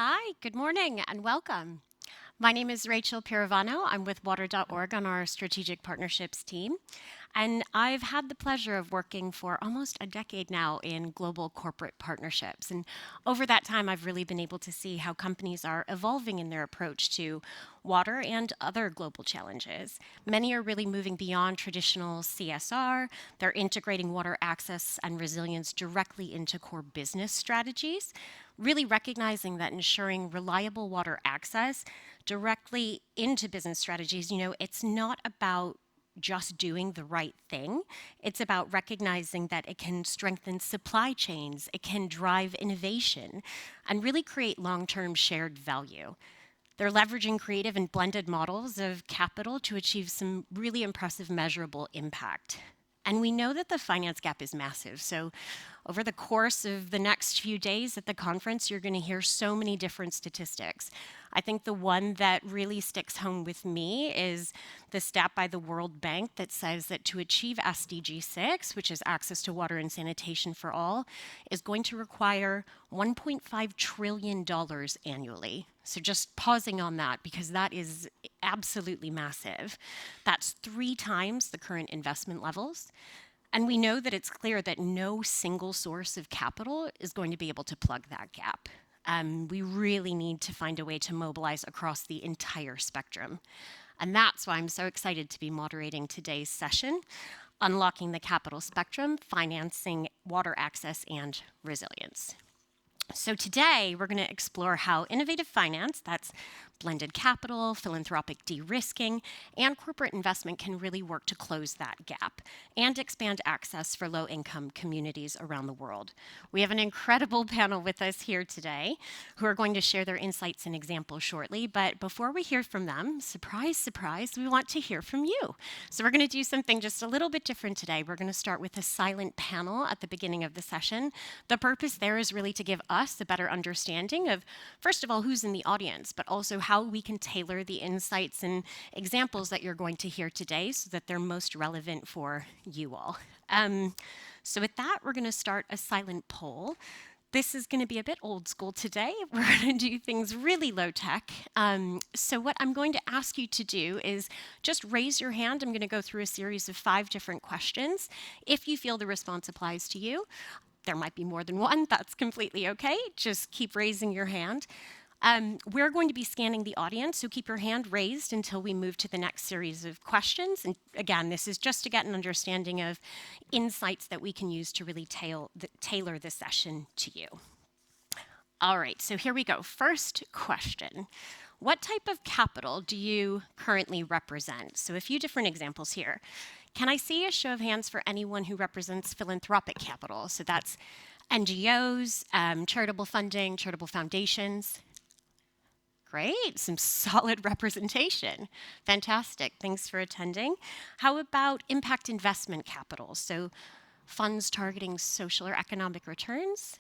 Hi, good morning and welcome. My name is Rachel Pirovano. I'm with water.org on our strategic partnerships team. And I've had the pleasure of working for almost a decade now in global corporate partnerships. And over that time, I've really been able to see how companies are evolving in their approach to water and other global challenges. Many are really moving beyond traditional CSR. They're integrating water access and resilience directly into core business strategies, really recognizing that ensuring reliable water access directly into business strategies, it's not about just doing the right thing. It's about recognizing that it can strengthen supply chains, it can drive innovation, and really create long term shared value. They're leveraging creative and blended models of capital to achieve some really impressive measurable impact. And we know that the finance gap is massive. So, over the course of the next few days at the conference, you're going to hear so many different statistics. I think the one that really sticks home with me is the stat by the World Bank that says that to achieve SDG 6, which is access to water and sanitation for all, is going to require $1.5 trillion annually. So just pausing on that because that is absolutely massive. That's 3 times the current investment levels. And we know that it's clear that no single source of capital is going to be able to plug that gap. We really need to find a way to mobilize across the entire spectrum. And that's why I'm so excited to be moderating today's session, Unlocking the Capital Spectrum, Financing Water Access and Resilience. So today, we're going to explore how innovative finance, that's blended capital, philanthropic de-risking, and corporate investment can really work to close that gap and expand access for low-income communities around the world. We have an incredible panel with us here today who are going to share their insights and examples shortly. But before we hear from them, surprise, surprise, we want to hear from you. So we're going to do something just a little bit different today. We're going to start with a silent panel at the beginning of the session. The purpose there is really to give us a better understanding of, first of all, who's in the audience, but also how we can tailor the insights and examples that you're going to hear today so that they're most relevant for you all. So with that, we're going to start a silent poll. This is going to be a bit old school today. We're going to do things really low tech. So what I'm going to ask you to do is just raise your hand. I'm going to go through a series of 5 different questions. If you feel the response applies to you, there might be more than one. That's completely okay. Just keep raising your hand. We're going to be scanning the audience, so keep your hand raised until we move to the next series of questions. And again, this is just to get an understanding of insights that we can use to really tailor the session to you. All right, so here we go. First question. What type of capital do you currently represent? So a few different examples here. Can I see a show of hands for anyone who represents philanthropic capital? So that's NGOs, charitable funding, charitable foundations. Great, some solid representation. Fantastic, thanks for attending. How about impact investment capital? So funds targeting social or economic returns?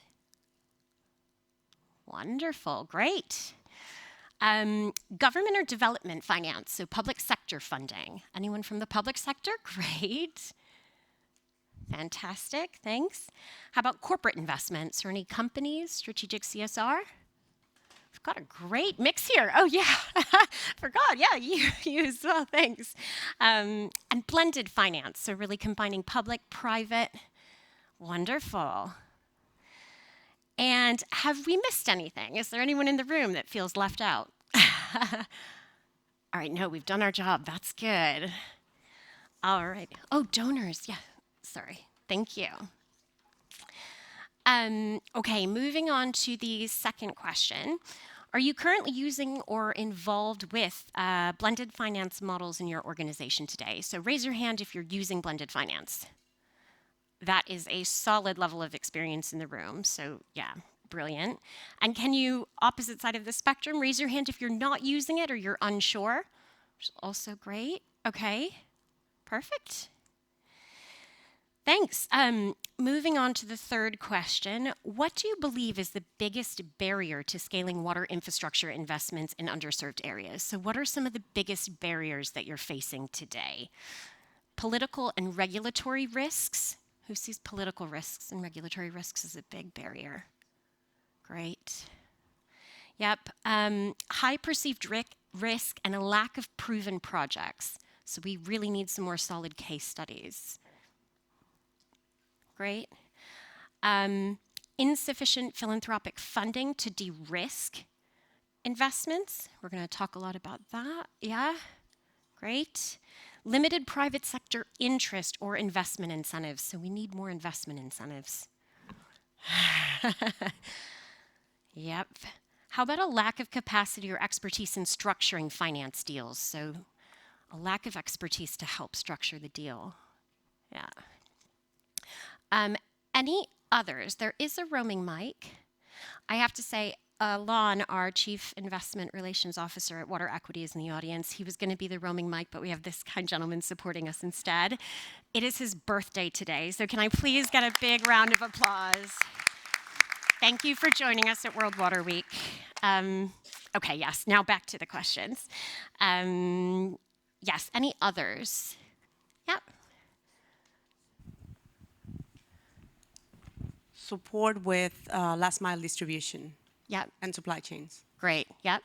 Wonderful, great. Government or development finance, so public sector funding. Anyone from the public sector? Great. Fantastic, thanks. How about corporate investments or any companies, strategic CSR? We've got a great mix here. Oh yeah, forgot, yeah, you as well, thanks. And blended finance, so really combining public, private. Wonderful. And have we missed anything? Is there anyone in the room that feels left out? All right, no, we've done our job. That's good. All right. Oh, donors. Yeah, sorry. Thank you. Okay, moving on to the second question. Are you currently using or involved with blended finance models in your organization today? So raise your hand if you're using blended finance. That is a solid level of experience in the room. So yeah, brilliant. And can you, opposite side of the spectrum, raise your hand if you're not using it or you're unsure, which is also great. Okay, perfect. Thanks. Moving on to the third question. What do you believe is the biggest barrier to scaling water infrastructure investments in underserved areas? So what are some of the biggest barriers that you're facing today? Political and regulatory risks. Who sees political risks and regulatory risks as a big barrier? Great. Yep. High perceived risk and a lack of proven projects. So we really need some more solid case studies. Great. Insufficient philanthropic funding to de-risk investments. We're going to talk a lot about that. Yeah. Great. Limited private sector interest or investment incentives. So we need more investment incentives. Yep. How about a lack of capacity or expertise in structuring finance deals? So a lack of expertise to help structure the deal. Yeah. Any others? There is a roaming mic. I have to say, Lon, our Chief Investment Relations Officer at Water Equity, is in the audience. He was going to be the roaming mic, but we have this kind gentleman supporting us instead. It is his birthday today, so can I please get a big round of applause? Thank you for joining us at World Water Week. Okay, yes, now back to the questions. Yes, any others? Yep. Support with last mile distribution. Yep. And supply chains. Great. Yep.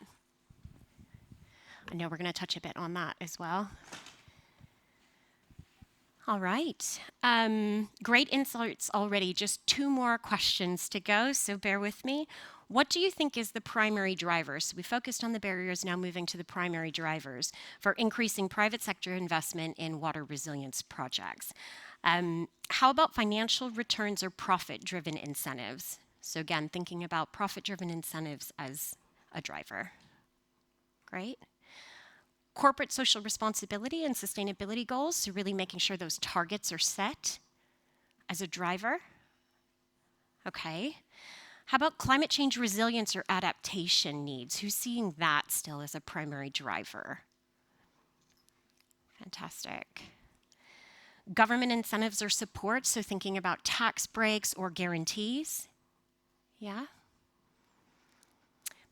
I know we're going to touch a bit on that as well. All right. Great insights already. Just 2 more questions to go, so bear with me. What do you think is the primary driver? So we focused on the barriers, now moving to the primary drivers for increasing private sector investment in water resilience projects. How about financial returns or profit-driven incentives? So again, thinking about profit-driven incentives as a driver. Great. Corporate social responsibility and sustainability goals, so really making sure those targets are set as a driver. Okay. How about climate change resilience or adaptation needs? Who's seeing that still as a primary driver? Fantastic. Government incentives or support, so thinking about tax breaks or guarantees. Yeah.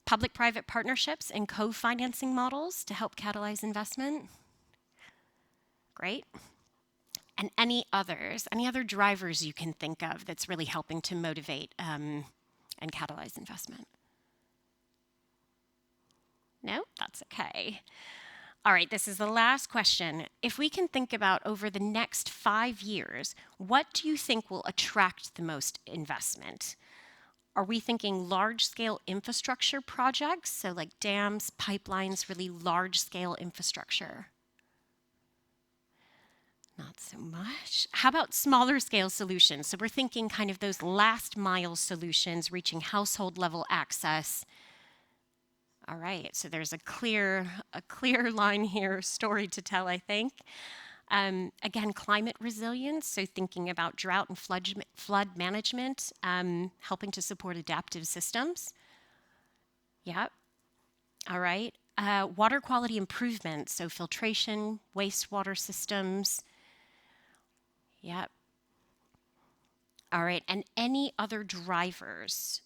Public-private partnerships and co-financing models to help catalyze investment. Great. And any others? Any other drivers you can think of that's really helping to motivate and catalyze investment? No? That's okay. All right, this is the last question. If we can think about over the next 5 years, what do you think will attract the most investment? Are we thinking large-scale infrastructure projects, so like dams, pipelines, really large-scale infrastructure? Not so much. How about smaller-scale solutions? So we're thinking kind of those last-mile solutions, reaching household-level access. All right, so there's a clear line here, story to tell, I think. Again, climate resilience, so thinking about drought and flood management, helping to support adaptive systems. Yep. All right. Water quality improvement, so filtration, wastewater systems. Yep. All right, and any other drivers,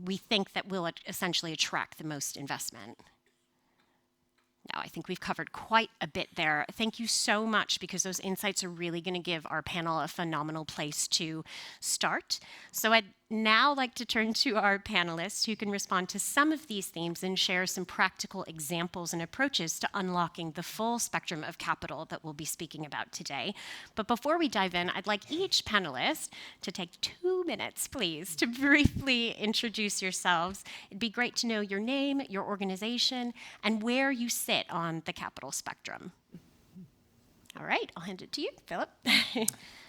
we think that will essentially attract the most investment? No, I think we've covered quite a bit there. Thank you so much, because those insights are really going to give our panel a phenomenal place to start. So I'd now like to turn to our panelists who can respond to some of these themes and share some practical examples and approaches to unlocking the full spectrum of capital that we'll be speaking about today. But before we dive in, I'd like each panelist to take 2 minutes, please, to briefly introduce yourselves. It'd be great to know your name, your organization, and where you sit on the capital spectrum. All right, I'll hand it to you, Philip.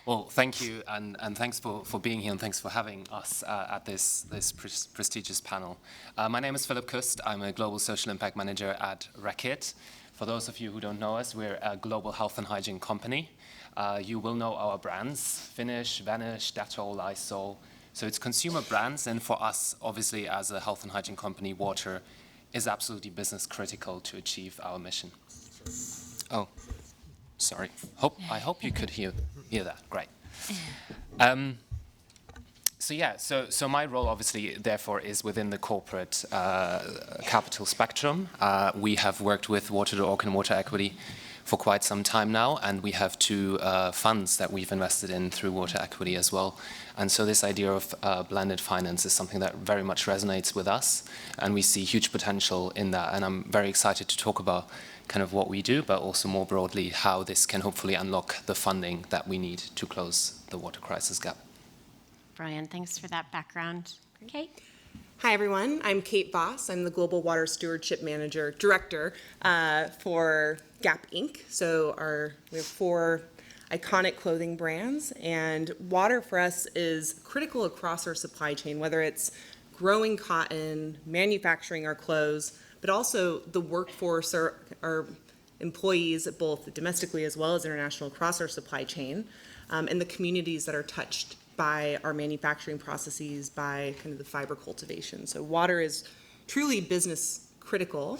Well, thank you, and thanks for being here, and thanks for having us at this prestigious panel. My name is Philip Kust. I'm a Global Social Impact Manager at Reckitt. For those of you who don't know us, we're a global health and hygiene company. You will know our brands, Finish, Vanish, Dettol, Lysol. So it's consumer brands, and for us, obviously, as a health and hygiene company, water is absolutely business critical to achieve our mission. Oh. Sorry. I hope you could hear that. Great. So my role, obviously, therefore, is within the corporate capital spectrum. We have worked with Water.org and Water Equity for quite some time now, and we have two funds that we've invested in through water equity as well. And so this idea of blended finance is something that very much resonates with us, and we see huge potential in that. And I'm very excited to talk about kind of what we do, but also more broadly how this can hopefully unlock the funding that we need to close the water crisis gap. Brilliant. Thanks for that background. Kate? Hi, everyone. I'm Kate Voss. I'm the Global Water Stewardship Director for Gap Inc. So we have 4 iconic clothing brands, and water for us is critical across our supply chain, whether it's growing cotton, manufacturing our clothes, but also the workforce, our employees, both domestically as well as international, across our supply chain, and the communities that are touched by our manufacturing processes, by kind of the fiber cultivation. So water is truly business critical.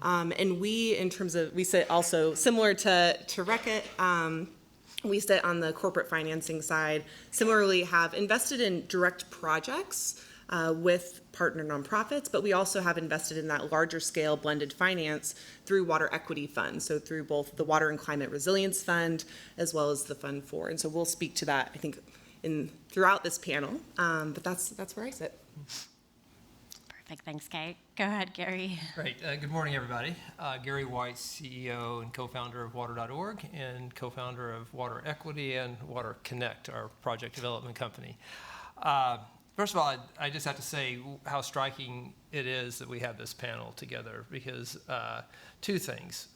And we, in terms of, we sit also similar to Reckitt, we sit on the corporate financing side, similarly have invested in direct projects with partner nonprofits, but we also have invested in that larger scale blended finance through water equity funds, so through both the Water and Climate Resilience Fund as well as the Fund 4. And so we'll speak to that, I think, throughout this panel, but that's where I sit. Perfect. Thanks, Kate. Go ahead, Gary. Great. Good morning, everybody. Gary White, CEO and co-founder of water.org and co-founder of Water Equity and Water Connect, our project development company. First of all, I just have to say how striking it is that we have this panel together, because 2 things,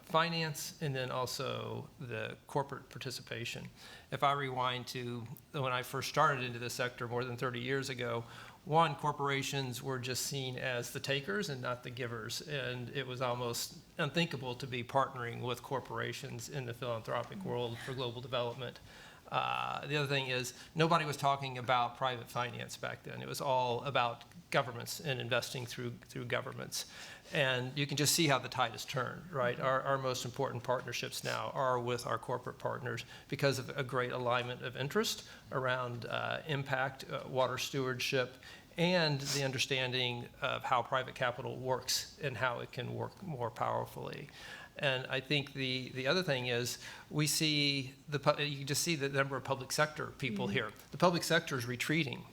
finance and then also the corporate participation. If I rewind to when I first started into this sector more than 30 years ago, one, corporations were just seen as the takers and not the givers, and it was almost unthinkable to be partnering with corporations in the philanthropic world for global development. The other thing is nobody was talking about private finance back then. It was all about governments and investing through governments. And you can just see how the tide has turned, right? Our most important partnerships now are with our corporate partners because of a great alignment of interest around impact, water stewardship, and the understanding of how private capital works and how it can work more powerfully. And I think the other thing is we see you just see the number of public sector people here. The public sector is retreating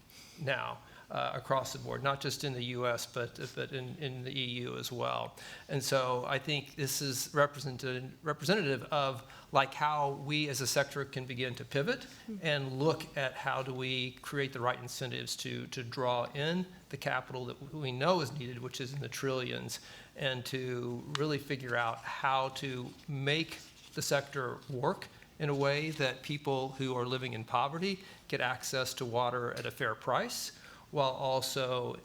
now across the board, not just in the U.S., but in the EU as well. And so I think this is representative of like how we as a sector can begin to pivot and look at how do we create the right incentives to draw in the capital that we know is needed, which is in the trillions, and to really figure out how to make the sector work in a way that people who are living in poverty get access to water at a fair price, while also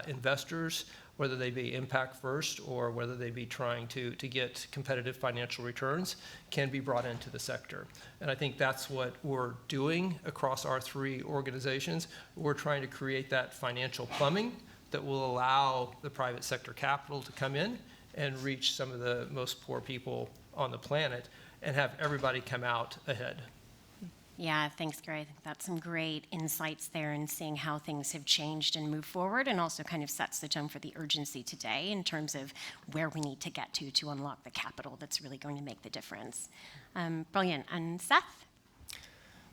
investors, whether they be impact first or whether they be trying to get competitive financial returns, can be brought into the sector. And I think that's what we're doing across our 3 organizations. We're trying to create that financial plumbing that will allow the private sector capital to come in and reach some of the most poor people on the planet and have everybody come out ahead. Yeah, thanks, Gary. I think that's some great insights there, and seeing how things have changed and moved forward, and also kind of sets the tone for the urgency today in terms of where we need to get to unlock the capital that's really going to make the difference. Brilliant. And Seth?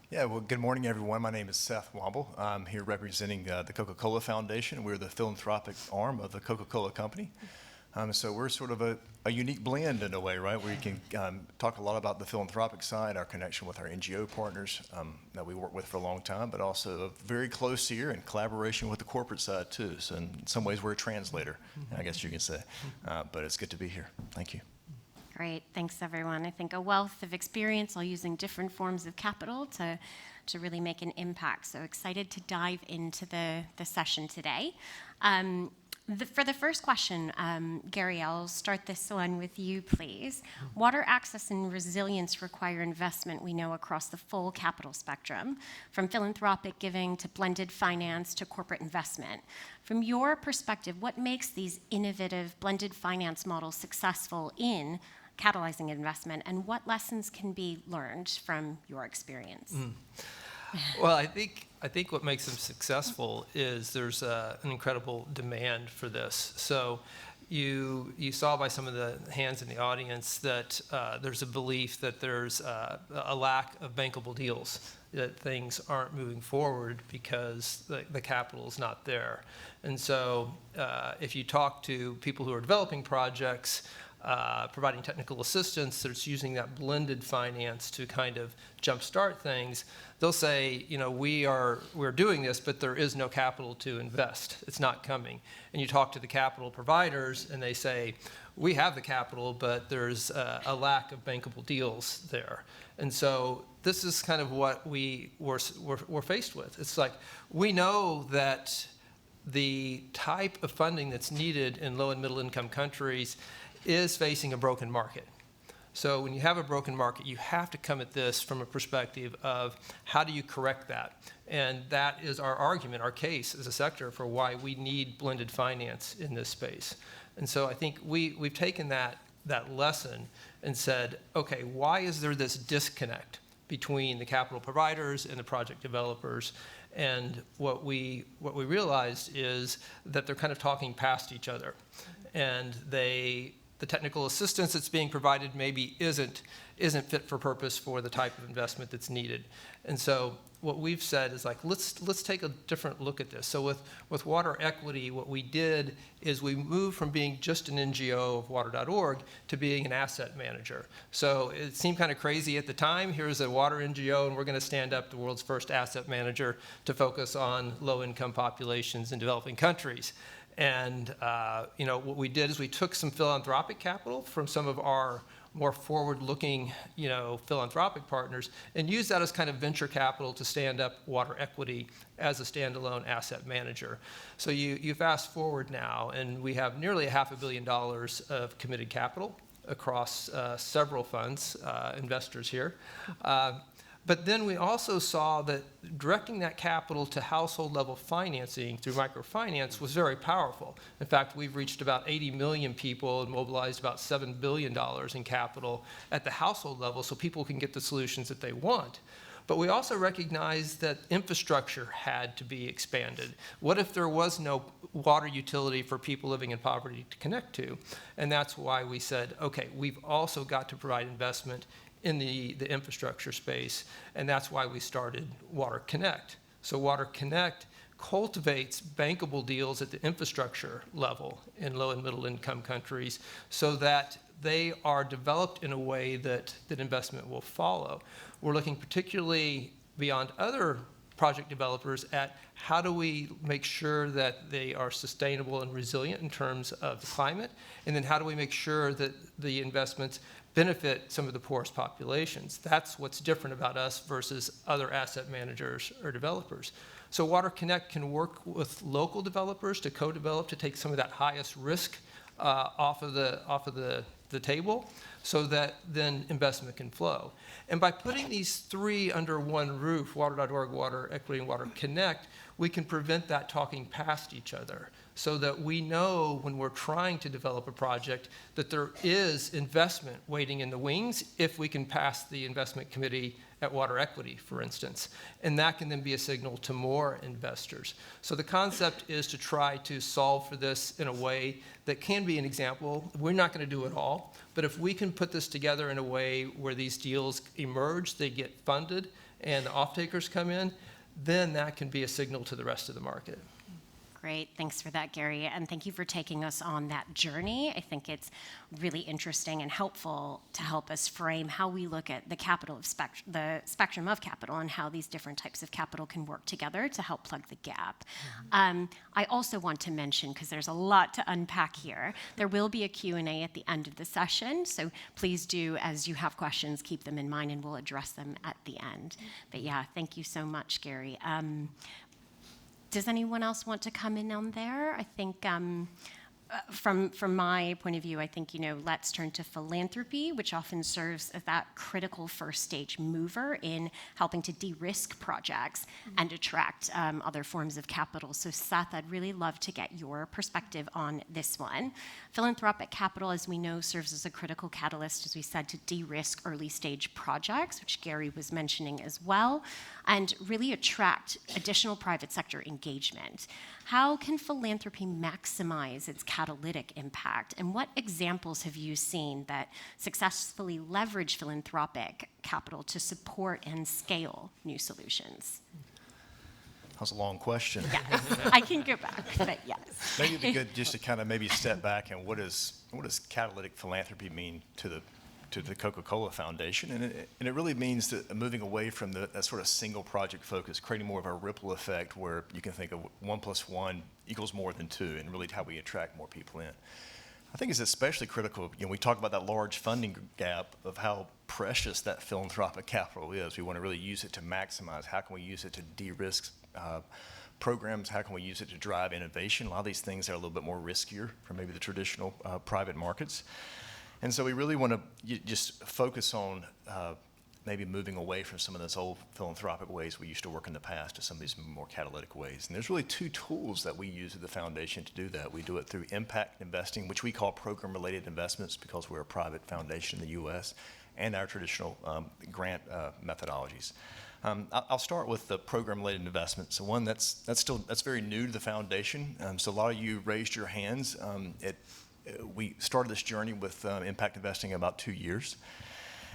Yeah, well, good morning, everyone. My name is Seth Womble. I'm here representing the Coca-Cola Foundation. We're the philanthropic arm of the Coca-Cola Company. So we're sort of a unique blend in a way, right? Where you can talk a lot about the philanthropic side, our connection with our NGO partners that we work with for a long time, but also very close here in collaboration with the corporate side too. So in some ways we're a translator, I guess you can say. But it's good to be here. Thank you. Great. Thanks, everyone. I think a wealth of experience, all using different forms of capital to really make an impact. So excited to dive into the session today. For the first question, Gary, I'll start this one with you, please. Water access and resilience require investment, we know, across the full capital spectrum, from philanthropic giving to blended finance to corporate investment. From your perspective, what makes these innovative blended finance models successful in catalyzing investment, and what lessons can be learned from your experience? Well, I think what makes them successful is there's an incredible demand for this. So you saw by some of the hands in the audience that there's a belief that there's a lack of bankable deals, that things aren't moving forward because the capital is not there. And so if you talk to people who are developing projects, providing technical assistance that's using that blended finance to kind of jumpstart things, they'll say, we're doing this, but there is no capital to invest. It's not coming. And you talk to the capital providers, and they say, we have the capital, but there's a lack of bankable deals there. And so this is kind of what we're faced with. It's like, we know that the type of funding that's needed in low and middle income countries is facing a broken market. So when you have a broken market, you have to come at this from a perspective of how do you correct that? And that is our argument, our case as a sector for why we need blended finance in this space. And so I think we've taken that lesson and said, okay, why is there this disconnect between the capital providers and the project developers? And what we realized is that they're kind of talking past each other. And the technical assistance that's being provided maybe isn't fit for purpose for the type of investment that's needed. And so what we've said is like, let's take a different look at this. So with Water Equity, what we did is we moved from being just an NGO of water.org to being an asset manager. So it seemed kind of crazy at the time. Here's a water NGO, and we're going to stand up the world's first asset manager to focus on low-income populations in developing countries. And what we did is we took some philanthropic capital from some of our more forward-looking, philanthropic partners and used that as kind of venture capital to stand up Water Equity as a standalone asset manager. So you fast forward now, and we have nearly $500 million of committed capital across several funds, investors here. But then we also saw that directing that capital to household level financing through microfinance was very powerful. In fact, we've reached about 80 million people and mobilized about $7 billion in capital at the household level so people can get the solutions that they want. But we also recognized that infrastructure had to be expanded. What if there was no water utility for people living in poverty to connect to? And that's why we said, okay, we've also got to provide investment in the infrastructure space, and that's why we started Water Connect. So Water Connect cultivates bankable deals at the infrastructure level in low and middle income countries so that they are developed in a way that investment will follow. We're looking particularly beyond other project developers at how do we make sure that they are sustainable and resilient in terms of the climate, and then how do we make sure that the investments benefit some of the poorest populations. That's what's different about us versus other asset managers or developers. So Water Connect can work with local developers to co-develop to take some of that highest risk off of the table so that then investment can flow. And by putting these three under one roof, water.org, Water Equity, and Water Connect, we can prevent that talking past each other so that we know when we're trying to develop a project that there is investment waiting in the wings if we can pass the investment committee at Water Equity, for instance. And that can then be a signal to more investors. So the concept is to try to solve for this in a way that can be an example. We're not going to do it all, but if we can put this together in a way where these deals emerge, they get funded, and the off-takers come in, then that can be a signal to the rest of the market. Great. Thanks for that, Gary. And thank you for taking us on that journey. I think it's really interesting and helpful to help us frame how we look at the the spectrum of capital and how these different types of capital can work together to help plug the gap. I also want to mention, because there's a lot to unpack here, there will be a Q&A at the end of the session. So please do, as you have questions, keep them in mind and we'll address them at the end. But yeah, thank you so much, Gary. Does anyone else want to come in on there? I think from my point of view, I think, let's turn to philanthropy, which often serves as that critical first stage mover in helping to de-risk projects and attract other forms of capital. So Seth, I'd really love to get your perspective on this one. Philanthropic capital, as we know, serves as a critical catalyst, as we said, to de-risk early stage projects, which Gary was mentioning as well, and really attract additional private sector engagement. How can philanthropy maximize its catalytic impact? And what examples have you seen that successfully leverage philanthropic capital to support and scale new solutions? That was a long question. Yes, I can go back, but yes. Maybe it'd be good just to kind of maybe step back and what does catalytic philanthropy mean to the Coca-Cola Foundation? And it really means that moving away from that sort of single project focus, creating more of a ripple effect where you can think of 1 + 1 = more than 2, and really how we attract more people in. I think it's especially critical, we talk about that large funding gap of how precious that philanthropic capital is. We want to really use it to maximize. How can we use it to de-risk programs? How can we use it to drive innovation? A lot of these things are a little bit more riskier for maybe the traditional private markets. And so we really want to just focus on maybe moving away from some of those old philanthropic ways we used to work in the past to some of these more catalytic ways. And there's really 2 tools that we use at the foundation to do that. We do it through impact investing, which we call program-related investments because we're a private foundation in the U.S., and our traditional grant methodologies. I'll start with the program-related investments. So one that's very new to the foundation. So a lot of you raised your hands. We started this journey with impact investing in about 2 years.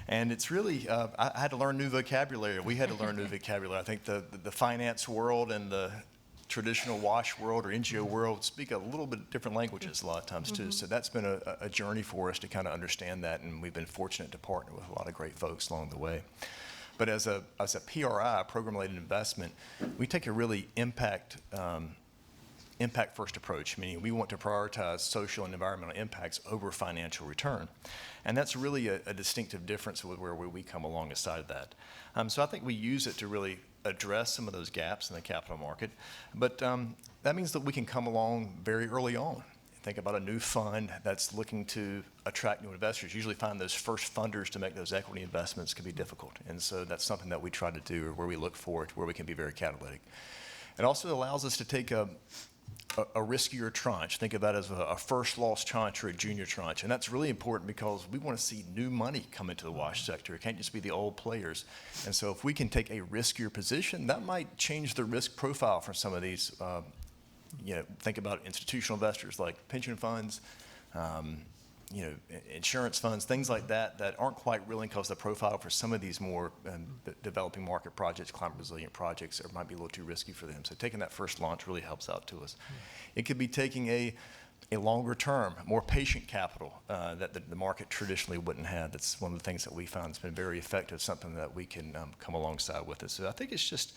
And it's really, I had to learn new vocabulary. We had to learn new vocabulary. I think the finance world and the traditional WASH world or NGO world speak a little bit different languages a lot of times too. So that's been a journey for us to kind of understand that, and we've been fortunate to partner with a lot of great folks along the way. But as a PRI, program-related investment, we take a really impact first approach, meaning we want to prioritize social and environmental impacts over financial return. And that's really a distinctive difference with where we come alongside of that. So I think we use it to really address some of those gaps in the capital market. But that means that we can come along very early on. Think about a new fund that's looking to attract new investors. Usually find those first funders to make those equity investments can be difficult. And so that's something that we try to do, or where we look for it, where we can be very catalytic. It also allows us to take a riskier tranche. Think of that as a first loss tranche or a junior tranche. And that's really important because we want to see new money come into the WASH sector. It can't just be the old players. And so if we can take a riskier position, that might change the risk profile for some of these. Think about institutional investors like pension funds, insurance funds, things like that aren't quite willing because the profile for some of these more developing market projects, climate resilient projects, might be a little too risky for them. So taking that first launch really helps out to us. It could be taking a longer term, more patient capital that the market traditionally wouldn't have. That's one of the things that we found has been very effective, something that we can come alongside with it. So I think it's just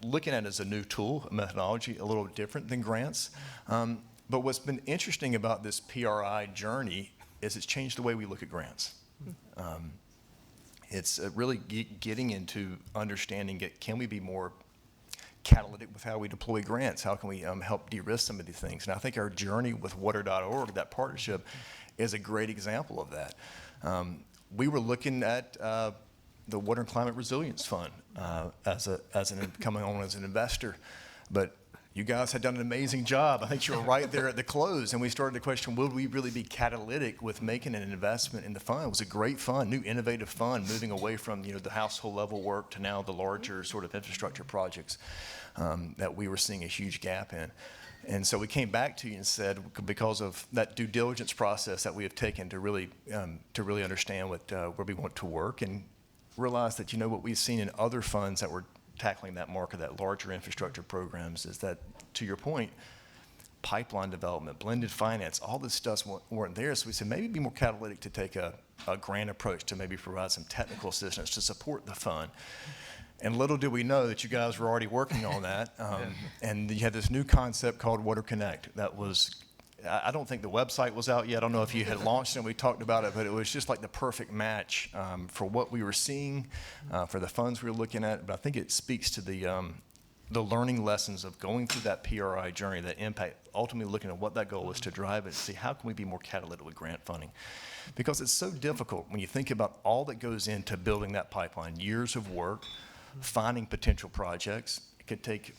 looking at it as a new tool, a methodology, a little different than grants. But what's been interesting about this PRI journey is it's changed the way we look at grants. It's really getting into understanding can we be more catalytic with how we deploy grants? How can we help de-risk some of these things? And I think our journey with water.org, that partnership, is a great example of that. We were looking at the Water and Climate Resilience Fund coming on as an investor, but you guys had done an amazing job. I think you were right there at the close, and we started to question, will we really be catalytic with making an investment in the fund? It was a great fund, new innovative fund, moving away from the household level work to now the larger sort of infrastructure projects that we were seeing a huge gap in. And so we came back to you and said, because of that due diligence process that we have taken to really understand where we want to work, and realize that what we've seen in other funds that were tackling that market, that larger infrastructure programs, is that, to your point, pipeline development, blended finance, all this stuff weren't there. So we said maybe it'd be more catalytic to take a grant approach to maybe provide some technical assistance to support the fund. And little did we know that you guys were already working on that. And you had this new concept called Water Connect that was, I don't think the website was out yet. I don't know if you had launched it and we talked about it, but it was just like the perfect match for what we were seeing, for the funds we were looking at. But I think it speaks to the learning lessons of going through that PRI journey, that impact, ultimately looking at what that goal is to drive it, and see how can we be more catalytic with grant funding. Because it's so difficult when you think about all that goes into building that pipeline, years of work, finding potential projects. It could take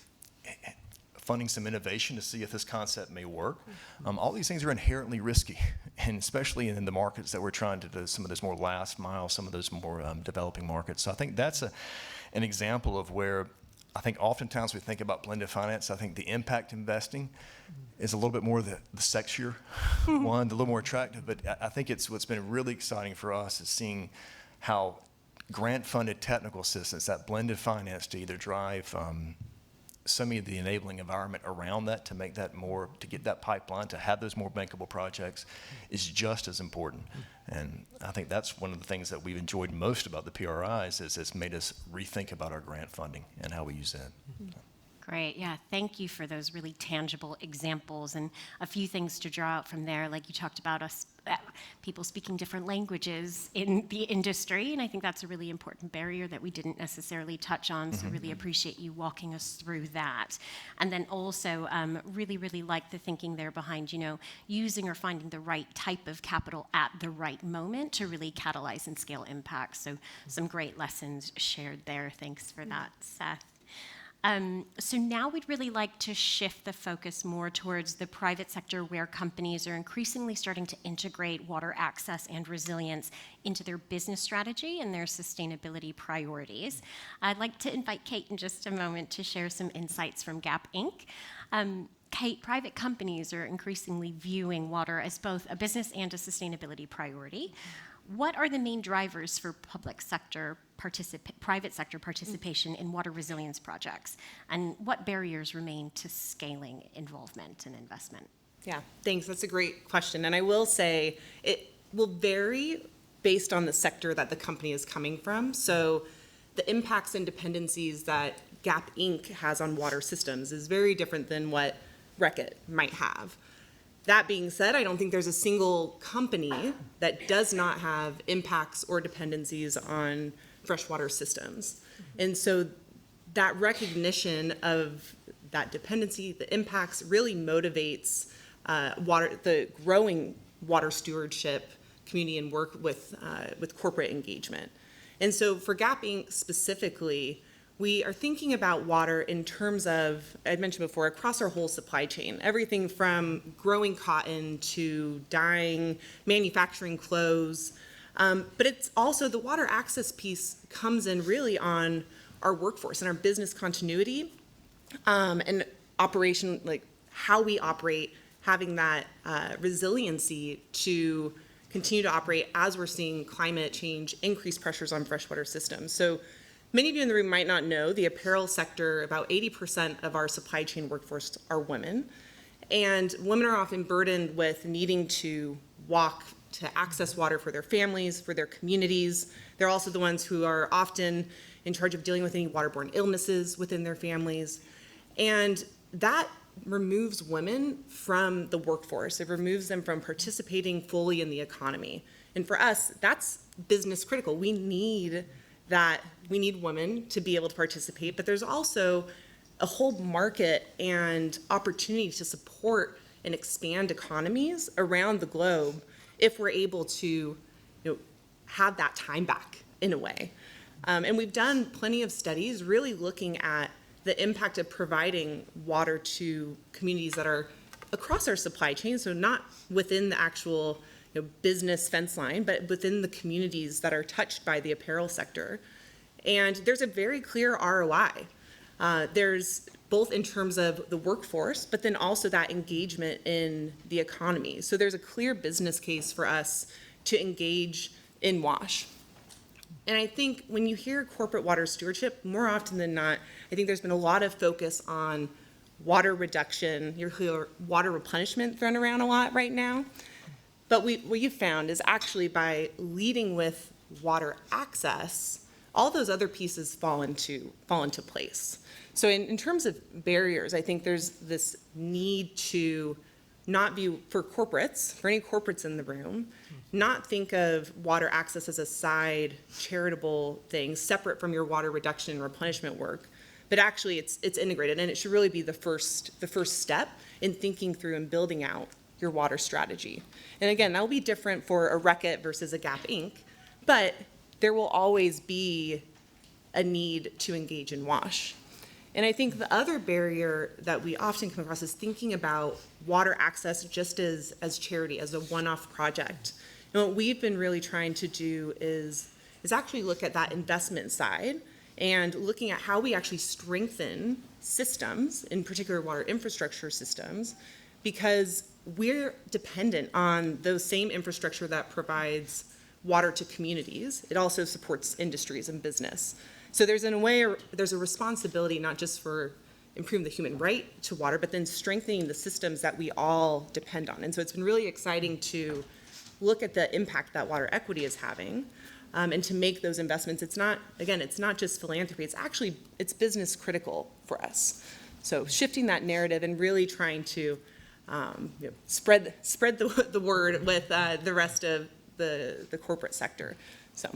funding some innovation to see if this concept may work. All these things are inherently risky, and especially in the markets that we're trying to do, some of those more last mile, some of those more developing markets. So I think that's an example of where I think oftentimes we think about blended finance. I think the impact investing is a little bit more the sexier one, a little more attractive. But I think it's what's been really exciting for us is seeing how grant-funded technical assistance, that blended finance, to either drive some of the enabling environment around that to make that more, to get that pipeline, to have those more bankable projects is just as important. And I think that's one of the things that we've enjoyed most about the PRIs is it's made us rethink about our grant funding and how we use that. Great. Yeah. Thank you for those really tangible examples and a few things to draw out from there. Like you talked about us, people speaking different languages in the industry. And I think that's a really important barrier that we didn't necessarily touch on. So really appreciate you walking us through that. And then also really like the thinking there behind, using or finding the right type of capital at the right moment to really catalyze and scale impact. So some great lessons shared there. Thanks for that, Seth. So now we'd really like to shift the focus more towards the private sector where companies are increasingly starting to integrate water access and resilience into their business strategy and their sustainability priorities. I'd like to invite Kate in just a moment to share some insights from Gap Inc. Kate, private companies are increasingly viewing water as both a business and a sustainability priority. What are the main drivers for private sector participation in water resilience projects? And what barriers remain to scaling involvement and investment? Yeah, thanks. That's a great question. And I will say it will vary based on the sector that the company is coming from. So the impacts and dependencies that Gap Inc. has on water systems is very different than what Reckitt might have. That being said, I don't think there's a single company that does not have impacts or dependencies on freshwater systems. And so that recognition of that dependency, the impacts, really motivates the growing water stewardship community and work with corporate engagement. And so for Gap Inc. specifically, we are thinking about water in terms of, I mentioned before, across our whole supply chain, everything from growing cotton to dyeing, manufacturing clothes. But it's also the water access piece comes in really on our workforce and our business continuity and operation, like how we operate, having that resiliency to continue to operate as we're seeing climate change increase pressures on freshwater systems. So many of you in the room might not know the apparel sector, about 80% of our supply chain workforce are women. And women are often burdened with needing to walk to access water for their families, for their communities. They're also the ones who are often in charge of dealing with any waterborne illnesses within their families. And that removes women from the workforce. It removes them from participating fully in the economy. And for us, that's business critical. We need women to be able to participate, but there's also a whole market and opportunity to support and expand economies around the globe if we're able to have that time back in a way. And we've done plenty of studies really looking at the impact of providing water to communities that are across our supply chain, so not within the actual business fence line, but within the communities that are touched by the apparel sector. And there's a very clear ROI. There's both in terms of the workforce, but then also that engagement in the economy. So there's a clear business case for us to engage in WASH. And I think when you hear corporate water stewardship, more often than not, I think there's been a lot of focus on water reduction. You hear water replenishment thrown around a lot right now. But what you've found is actually by leading with water access, all those other pieces fall into place. So in terms of barriers, I think there's this need to not view, for any corporates in the room, not think of water access as a side charitable thing separate from your water reduction and replenishment work, but actually it's integrated, and it should really be the first step in thinking through and building out your water strategy. And again, that'll be different for a Reckitt versus a Gap Inc., but there will always be a need to engage in WASH. And I think the other barrier that we often come across is thinking about water access just as charity, as a one-off project. And what we've been really trying to do is actually look at that investment side and looking at how we actually strengthen systems, in particular water infrastructure systems, because we're dependent on those same infrastructure that provides water to communities. It also supports industries and business. So there's, in a way, there's a responsibility not just for improving the human right to water, but then strengthening the systems that we all depend on. And so it's been really exciting to look at the impact that water equity is having, and to make those investments. It's not, again, it's not just philanthropy, it's business critical for us. So shifting that narrative and really trying to spread the word with the rest of the corporate sector. So.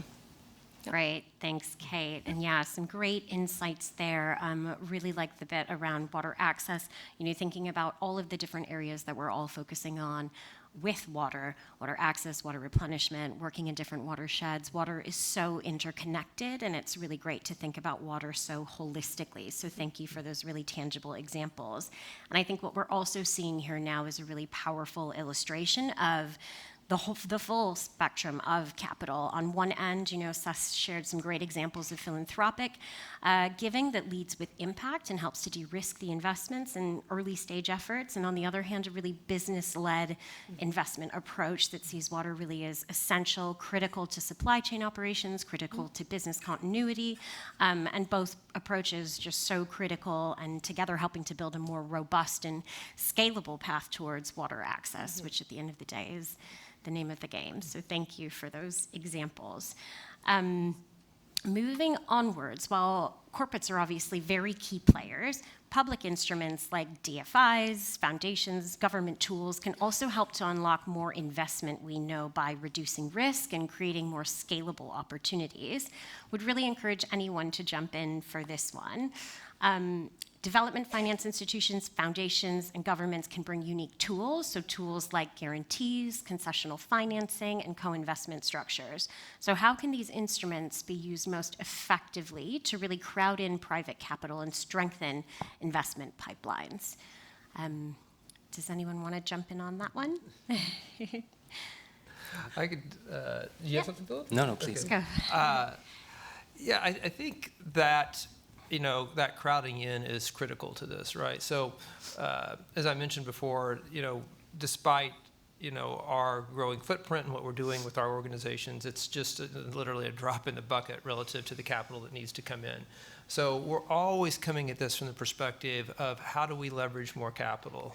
Great, thanks, Kate. And yeah, some great insights there. Really like the bit around water access. Thinking about all of the different areas that we're all focusing on with water access, water replenishment, working in different watersheds. Water is so interconnected, and it's really great to think about water so holistically. So thank you for those really tangible examples. And I think what we're also seeing here now is a really powerful illustration of the full spectrum of capital. On one end, Seth shared some great examples of philanthropic giving that leads with impact and helps to de-risk the investments and early stage efforts. And on the other hand, a really business-led investment approach that sees water really as essential, critical to supply chain operations, critical to business continuity, and both approaches just so critical and together helping to build a more robust and scalable path towards water access, which at the end of the day is the name of the game. So thank you for those examples. Moving onwards, while corporates are obviously very key players, public instruments like DFIs, foundations, government tools can also help to unlock more investment, we know, by reducing risk and creating more scalable opportunities. Would really encourage anyone to jump in for this one. Development finance institutions, foundations, and governments can bring unique tools, so tools like guarantees, concessional financing, and co-investment structures. So how can these instruments be used most effectively to really crowd in private capital and strengthen investment pipelines? Does anyone want to jump in on that one? I could, do you have something, Philip? No, please. Okay. Go. Yeah, I think that that crowding in is critical to this, right? So, as I mentioned before, despite our growing footprint and what we're doing with our organizations, it's just literally a drop in the bucket relative to the capital that needs to come in. So we're always coming at this from the perspective of how do we leverage more capital.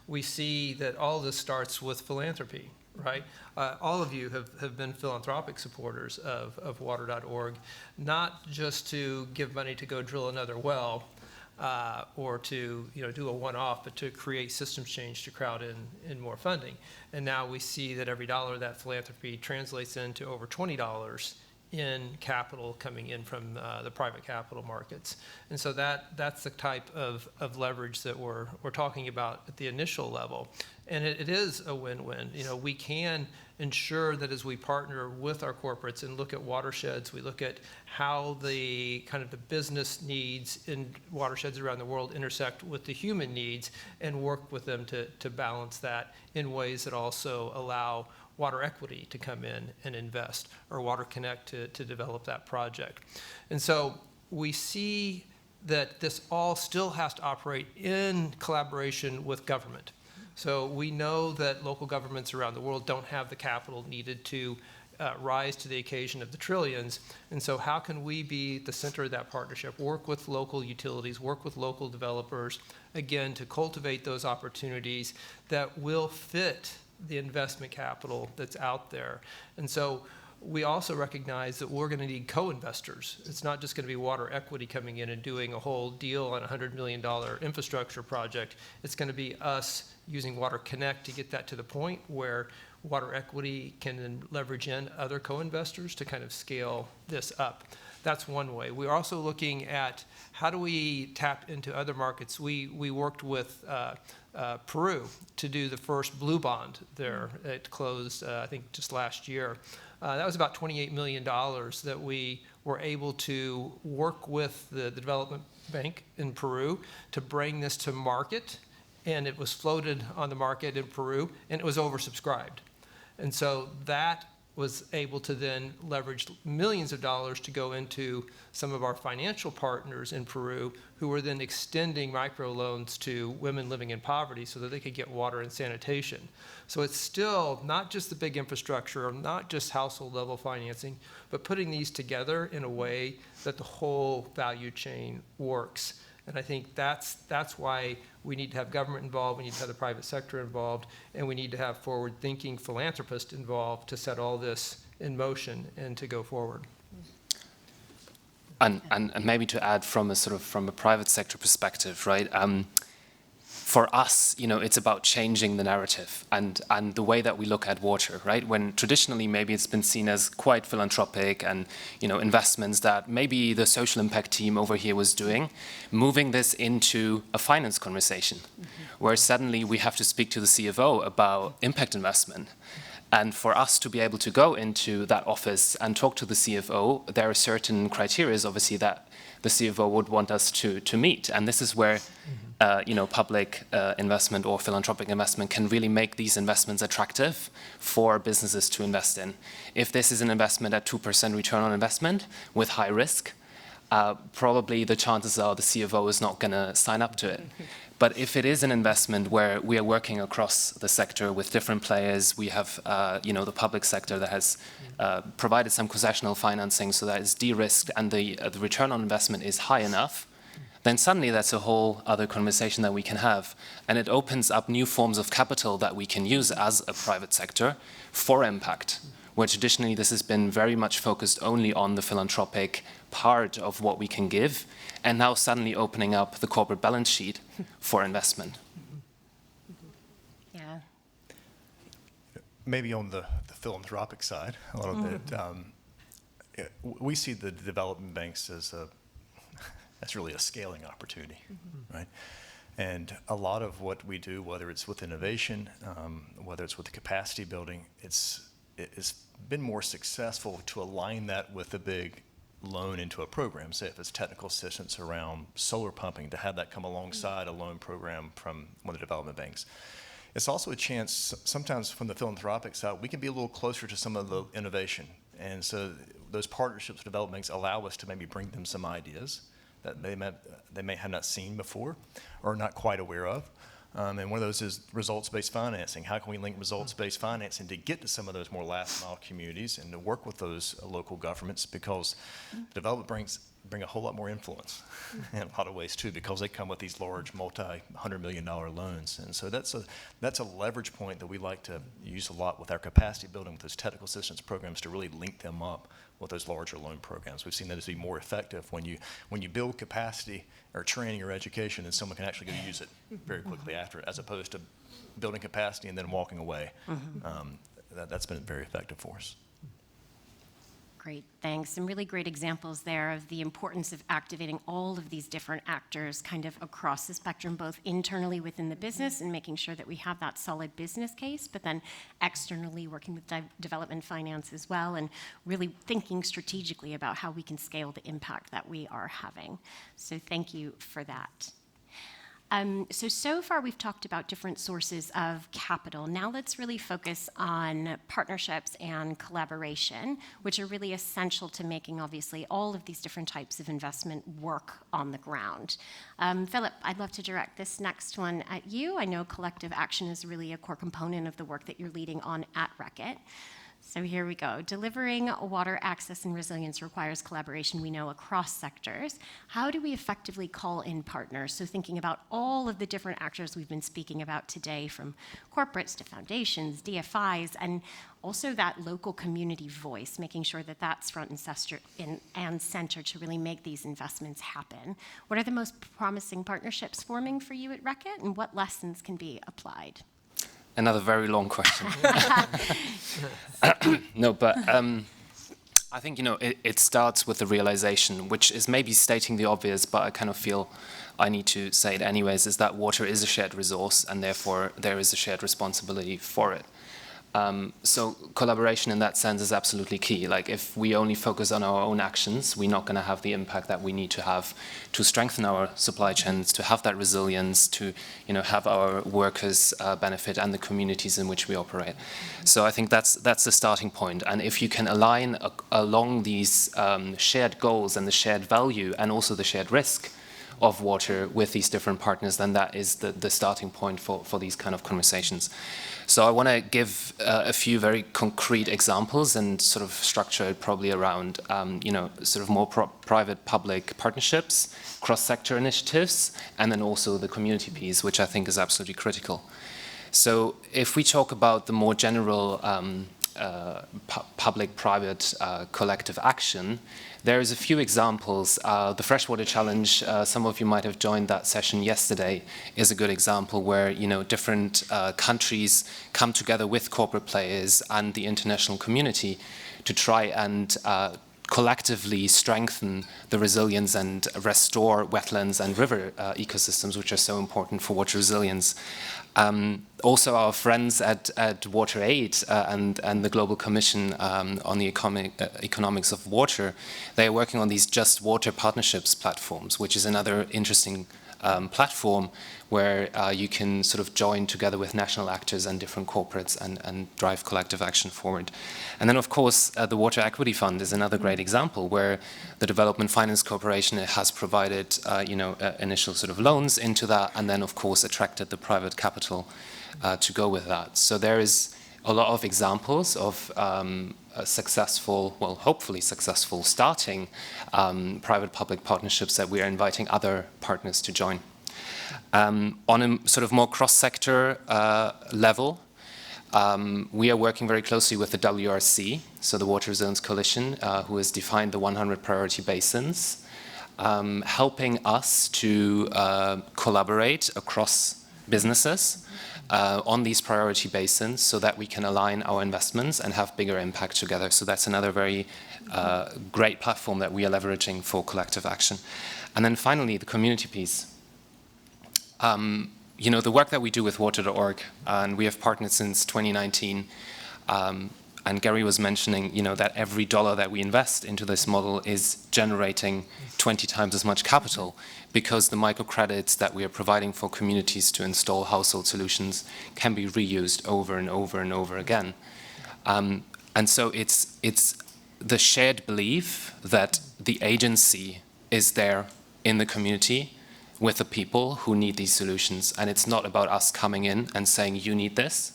We see that all this starts with philanthropy, right? All of you have been philanthropic supporters of water.org, not just to give money to go drill another well or to do a one-off, but to create systems change to crowd in more funding. And now we see that every dollar of that philanthropy translates into over $20 in capital coming in from the private capital markets. And so that's the type of leverage that we're talking about at the initial level. And it is a win-win. We can ensure that as we partner with our corporates and look at watersheds, we look at how the kind of the business needs in watersheds around the world intersect with the human needs and work with them to balance that in ways that also allow water equity to come in and invest, or Water Connect to develop that project. And so we see that this all still has to operate in collaboration with government. So we know that local governments around the world don't have the capital needed to rise to the occasion of the trillions. And so how can we be at the center of that partnership, work with local utilities, work with local developers, again, to cultivate those opportunities that will fit the investment capital that's out there. And so we also recognize that we're going to need co-investors. It's not just going to be water equity coming in and doing a whole deal on a $100 million infrastructure project. It's going to be us using Water Connect to get that to the point where water equity can then leverage in other co-investors to kind of scale this up. That's one way. We're also looking at how do we tap into other markets. We worked with Peru to do the first blue bond there. It closed, I think, just last year. That was about $28 million that we were able to work with the development bank in Peru to bring this to market. And it was floated on the market in Peru, and it was oversubscribed. And so that was able to then leverage millions of dollars to go into some of our financial partners in Peru, who were then extending microloans to women living in poverty so that they could get water and sanitation. So it's still not just the big infrastructure, or not just household level financing, but putting these together in a way that the whole value chain works. And I think that's why we need to have government involved, we need to have the private sector involved, and we need to have forward-thinking philanthropists involved to set all this in motion and to go forward. And maybe to add from a private sector perspective, right? For us, it's about changing the narrative and the way that we look at water, right? When traditionally maybe it's been seen as quite philanthropic and, investments that maybe the social impact team over here was doing, moving this into a finance conversation, where suddenly we have to speak to the CFO about impact investment. And for us to be able to go into that office and talk to the CFO, there are certain criteria, obviously, that the CFO would want us to meet. And this is where public investment or philanthropic investment can really make these investments attractive for businesses to invest in. If this is an investment at 2% return on investment with high risk, probably the chances are the CFO is not going to sign up to it. But if it is an investment where we are working across the sector with different players, we have the public sector that has provided some concessional financing so that it's de-risked and the return on investment is high enough, then suddenly that's a whole other conversation that we can have. And it opens up new forms of capital that we can use as a private sector for impact, where traditionally this has been very much focused only on the philanthropic part of what we can give, and now suddenly opening up the corporate balance sheet for investment. Yeah. Maybe on the philanthropic side a little bit, we see the development banks as that's really a scaling opportunity, right? And a lot of what we do, whether it's with innovation, whether it's with capacity building, it's been more successful to align that with a big loan into a program. Say if it's technical assistance around solar pumping, to have that come alongside a loan program from one of the development banks. It's also a chance, sometimes from the philanthropic side, we can be a little closer to some of the innovation. And so those partnerships with development banks allow us to maybe bring them some ideas that they may have not seen before or not quite aware of. And one of those is results-based financing. How can we link results-based financing to get to some of those more last-mile communities and to work with those local governments, because development bring a whole lot more influence in a lot of ways too, because they come with these large multi-hundred-million-dollar loans. And so that's a leverage point that we like to use a lot with our capacity building, with those technical assistance programs, to really link them up with those larger loan programs. We've seen that as be more effective when you build capacity or training or education, and someone can actually go use it very quickly after, as opposed to building capacity and then walking away. That's been very effective for us. Great, thanks. Some really great examples there of the importance of activating all of these different actors kind of across the spectrum, both internally within the business and making sure that we have that solid business case, but then externally working with development finance as well, and really thinking strategically about how we can scale the impact that we are having. So thank you for that. So far we've talked about different sources of capital. Now let's really focus on partnerships and collaboration, which are really essential to making, obviously, all of these different types of investment work on the ground. Philip, I'd love to direct this next one at you. I know collective action is really a core component of the work that you're leading on at Reckitt. So here we go. Delivering water access and resilience requires collaboration, we know, across sectors. How do we effectively call in partners? So thinking about all of the different actors we've been speaking about today, from corporates to foundations, DFIs, and also that local community voice, making sure that that's front and center to really make these investments happen. What are the most promising partnerships forming for you at Reckitt, and what lessons can be applied? Another very long question. No, but I think, it starts with the realization, which is maybe stating the obvious, but I kind of feel I need to say it anyways, is that water is a shared resource, and therefore there is a shared responsibility for it. So collaboration in that sense is absolutely key. Like if we only focus on our own actions, we're not going to have the impact that we need to have to strengthen our supply chains, to have that resilience, to have our workers benefit and the communities in which we operate. So I think that's the starting point. And if you can align along these shared goals and the shared value and also the shared risk of water with these different partners, then that is the starting point for these kind of conversations. So I want to give a few very concrete examples and sort of structure it probably around, sort of more private-public partnerships, cross-sector initiatives, and then also the community piece, which I think is absolutely critical. So if we talk about the more general public-private collective action, there's a few examples. The Freshwater Challenge, some of you might have joined that session yesterday, is a good example where different countries come together with corporate players and the international community to try and collectively strengthen the resilience and restore wetlands and river ecosystems, which are so important for water resilience. Also, our friends at WaterAid and the Global Commission on the Economics of Water, they are working on these Just Water Partnerships platforms, which is another interesting platform where you can sort of join together with national actors and different corporates and drive collective action forward. And then, of course, the Water Equity Fund is another great example where the Development Finance Corporation has provided, initial sort of loans into that, and then, of course, attracted the private capital to go with that. So there is a lot of examples of successful, well, hopefully successful, starting private-public partnerships that we are inviting other partners to join. On a sort of more cross-sector level, we are working very closely with the WRC, so the Water Resilience Coalition, who has defined the 100 priority basins, helping us to collaborate across businesses on these priority basins so that we can align our investments and have bigger impact together. So that's another very great platform that we are leveraging for collective action. And then finally, the community piece. The work that we do with water.org, and we have partnered since 2019, and Gary was mentioning, that every dollar that we invest into this model is generating 20 times as much capital because the microcredits that we are providing for communities to install household solutions can be reused over and over and over again. And so it's the shared belief that the agency is there in the community with the people who need these solutions. And it's not about us coming in and saying, you need this,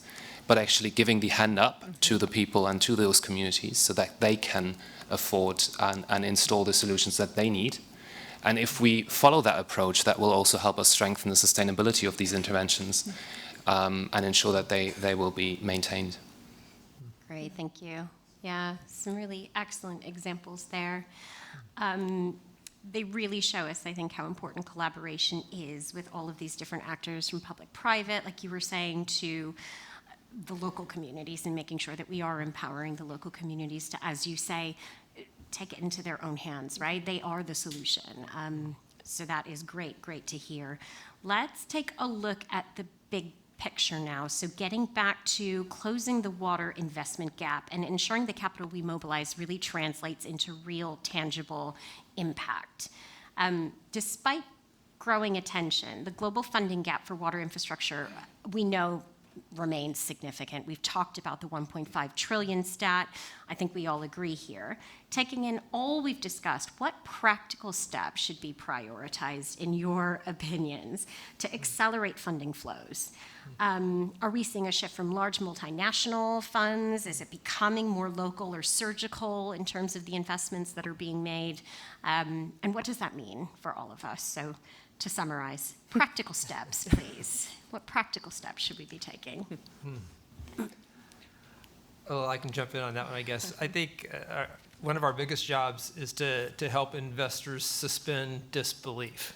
but actually giving the hand up to the people and to those communities so that they can afford and install the solutions that they need. And if we follow that approach, that will also help us strengthen the sustainability of these interventions and ensure that they will be maintained. Great, thank you. Yeah, some really excellent examples there. They really show us, I think, how important collaboration is with all of these different actors, from public-private, like you were saying, to the local communities, and making sure that we are empowering the local communities to, as you say, take it into their own hands, right? They are the solution. So that is great to hear. Let's take a look at the big picture now. So getting back to closing the water investment gap and ensuring the capital we mobilize really translates into real, tangible impact. Despite growing attention, the global funding gap for water infrastructure, we know, remains significant. We've talked about the 1.5 trillion stat. I think we all agree here. Taking in all we've discussed, what practical steps should be prioritized, in your opinions, to accelerate funding flows? Are we seeing a shift from large multinational funds? Is it becoming more local or surgical in terms of the investments that are being made? And what does that mean for all of us? So to summarize, practical steps, please. What practical steps should we be taking? Well, I can jump in on that one, I guess. I think one of our biggest jobs is to help investors suspend disbelief.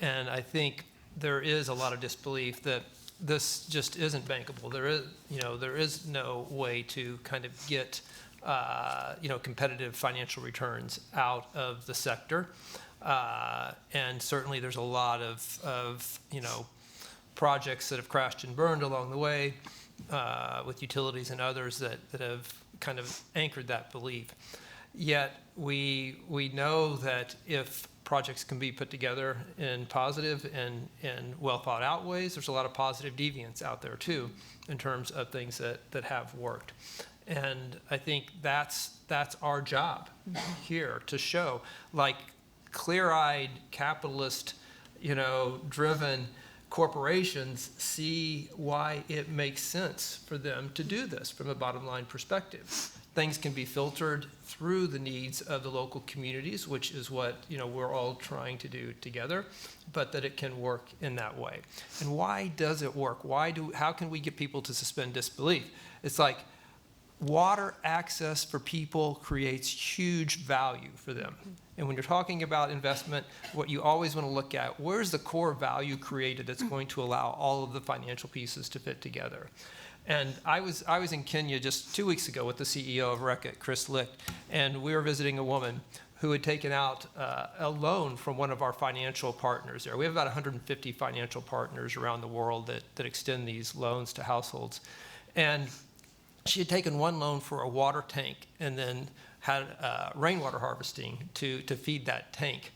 And I think there is a lot of disbelief that this just isn't bankable. There is no way to kind of get competitive financial returns out of the sector. And certainly there's a lot of projects that have crashed and burned along the way. with utilities and others that have kind of anchored that belief. Yet we know that if projects can be put together in positive and well thought out ways, there's a lot of positive deviance out there too in terms of things that have worked. And I think that's our job here, to show, like, clear-eyed capitalist, driven corporations see why it makes sense for them to do this from a bottom line perspective. Things can be filtered through the needs of the local communities, which is what we're all trying to do together, but that it can work in that way. And why does it work? How can we get people to suspend disbelief? It's like, water access for people creates huge value for them. And when you're talking about investment, what you always want to look at, where's the core value created that's going to allow all of the financial pieces to fit together? And I was in Kenya just 2 weeks ago with the CEO of Reckitt, Chris Licht, and we were visiting a woman who had taken out a loan from one of our financial partners there. We have about 150 financial partners around the world that extend these loans to households. And she had taken one loan for a water tank and then had rainwater harvesting to feed that tank.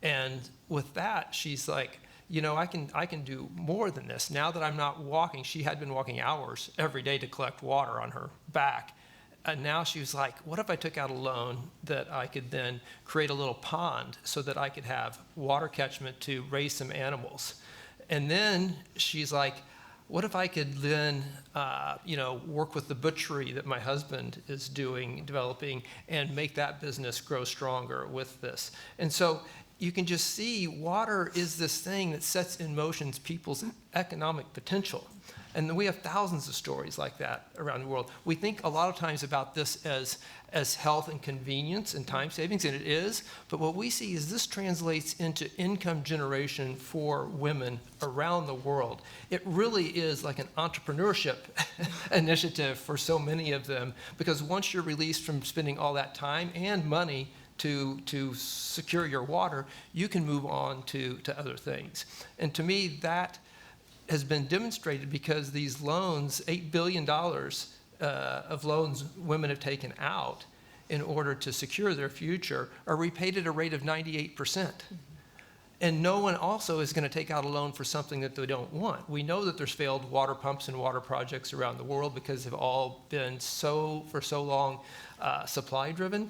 And with that, she's like, I can do more than this. Now that I'm not walking, she had been walking hours every day to collect water on her back. And now she was like, what if I took out a loan that I could then create a little pond so that I could have water catchment to raise some animals? And then she's like, what if I could then, work with the butchery that my husband is developing, and make that business grow stronger with this? And so you can just see water is this thing that sets in motion people's economic potential. And we have thousands of stories like that around the world. We think a lot of times about this as health and convenience and time savings, and it is, but what we see is this translates into income generation for women around the world. It really is like an entrepreneurship initiative for so many of them, because once you're released from spending all that time and money to secure your water, you can move on to other things. And to me, that has been demonstrated because these loans, $8 billion of loans women have taken out in order to secure their future, are repaid at a rate of 98%. And no one also is going to take out a loan for something that they don't want. We know that there's failed water pumps and water projects around the world because they've all been for so long supply driven.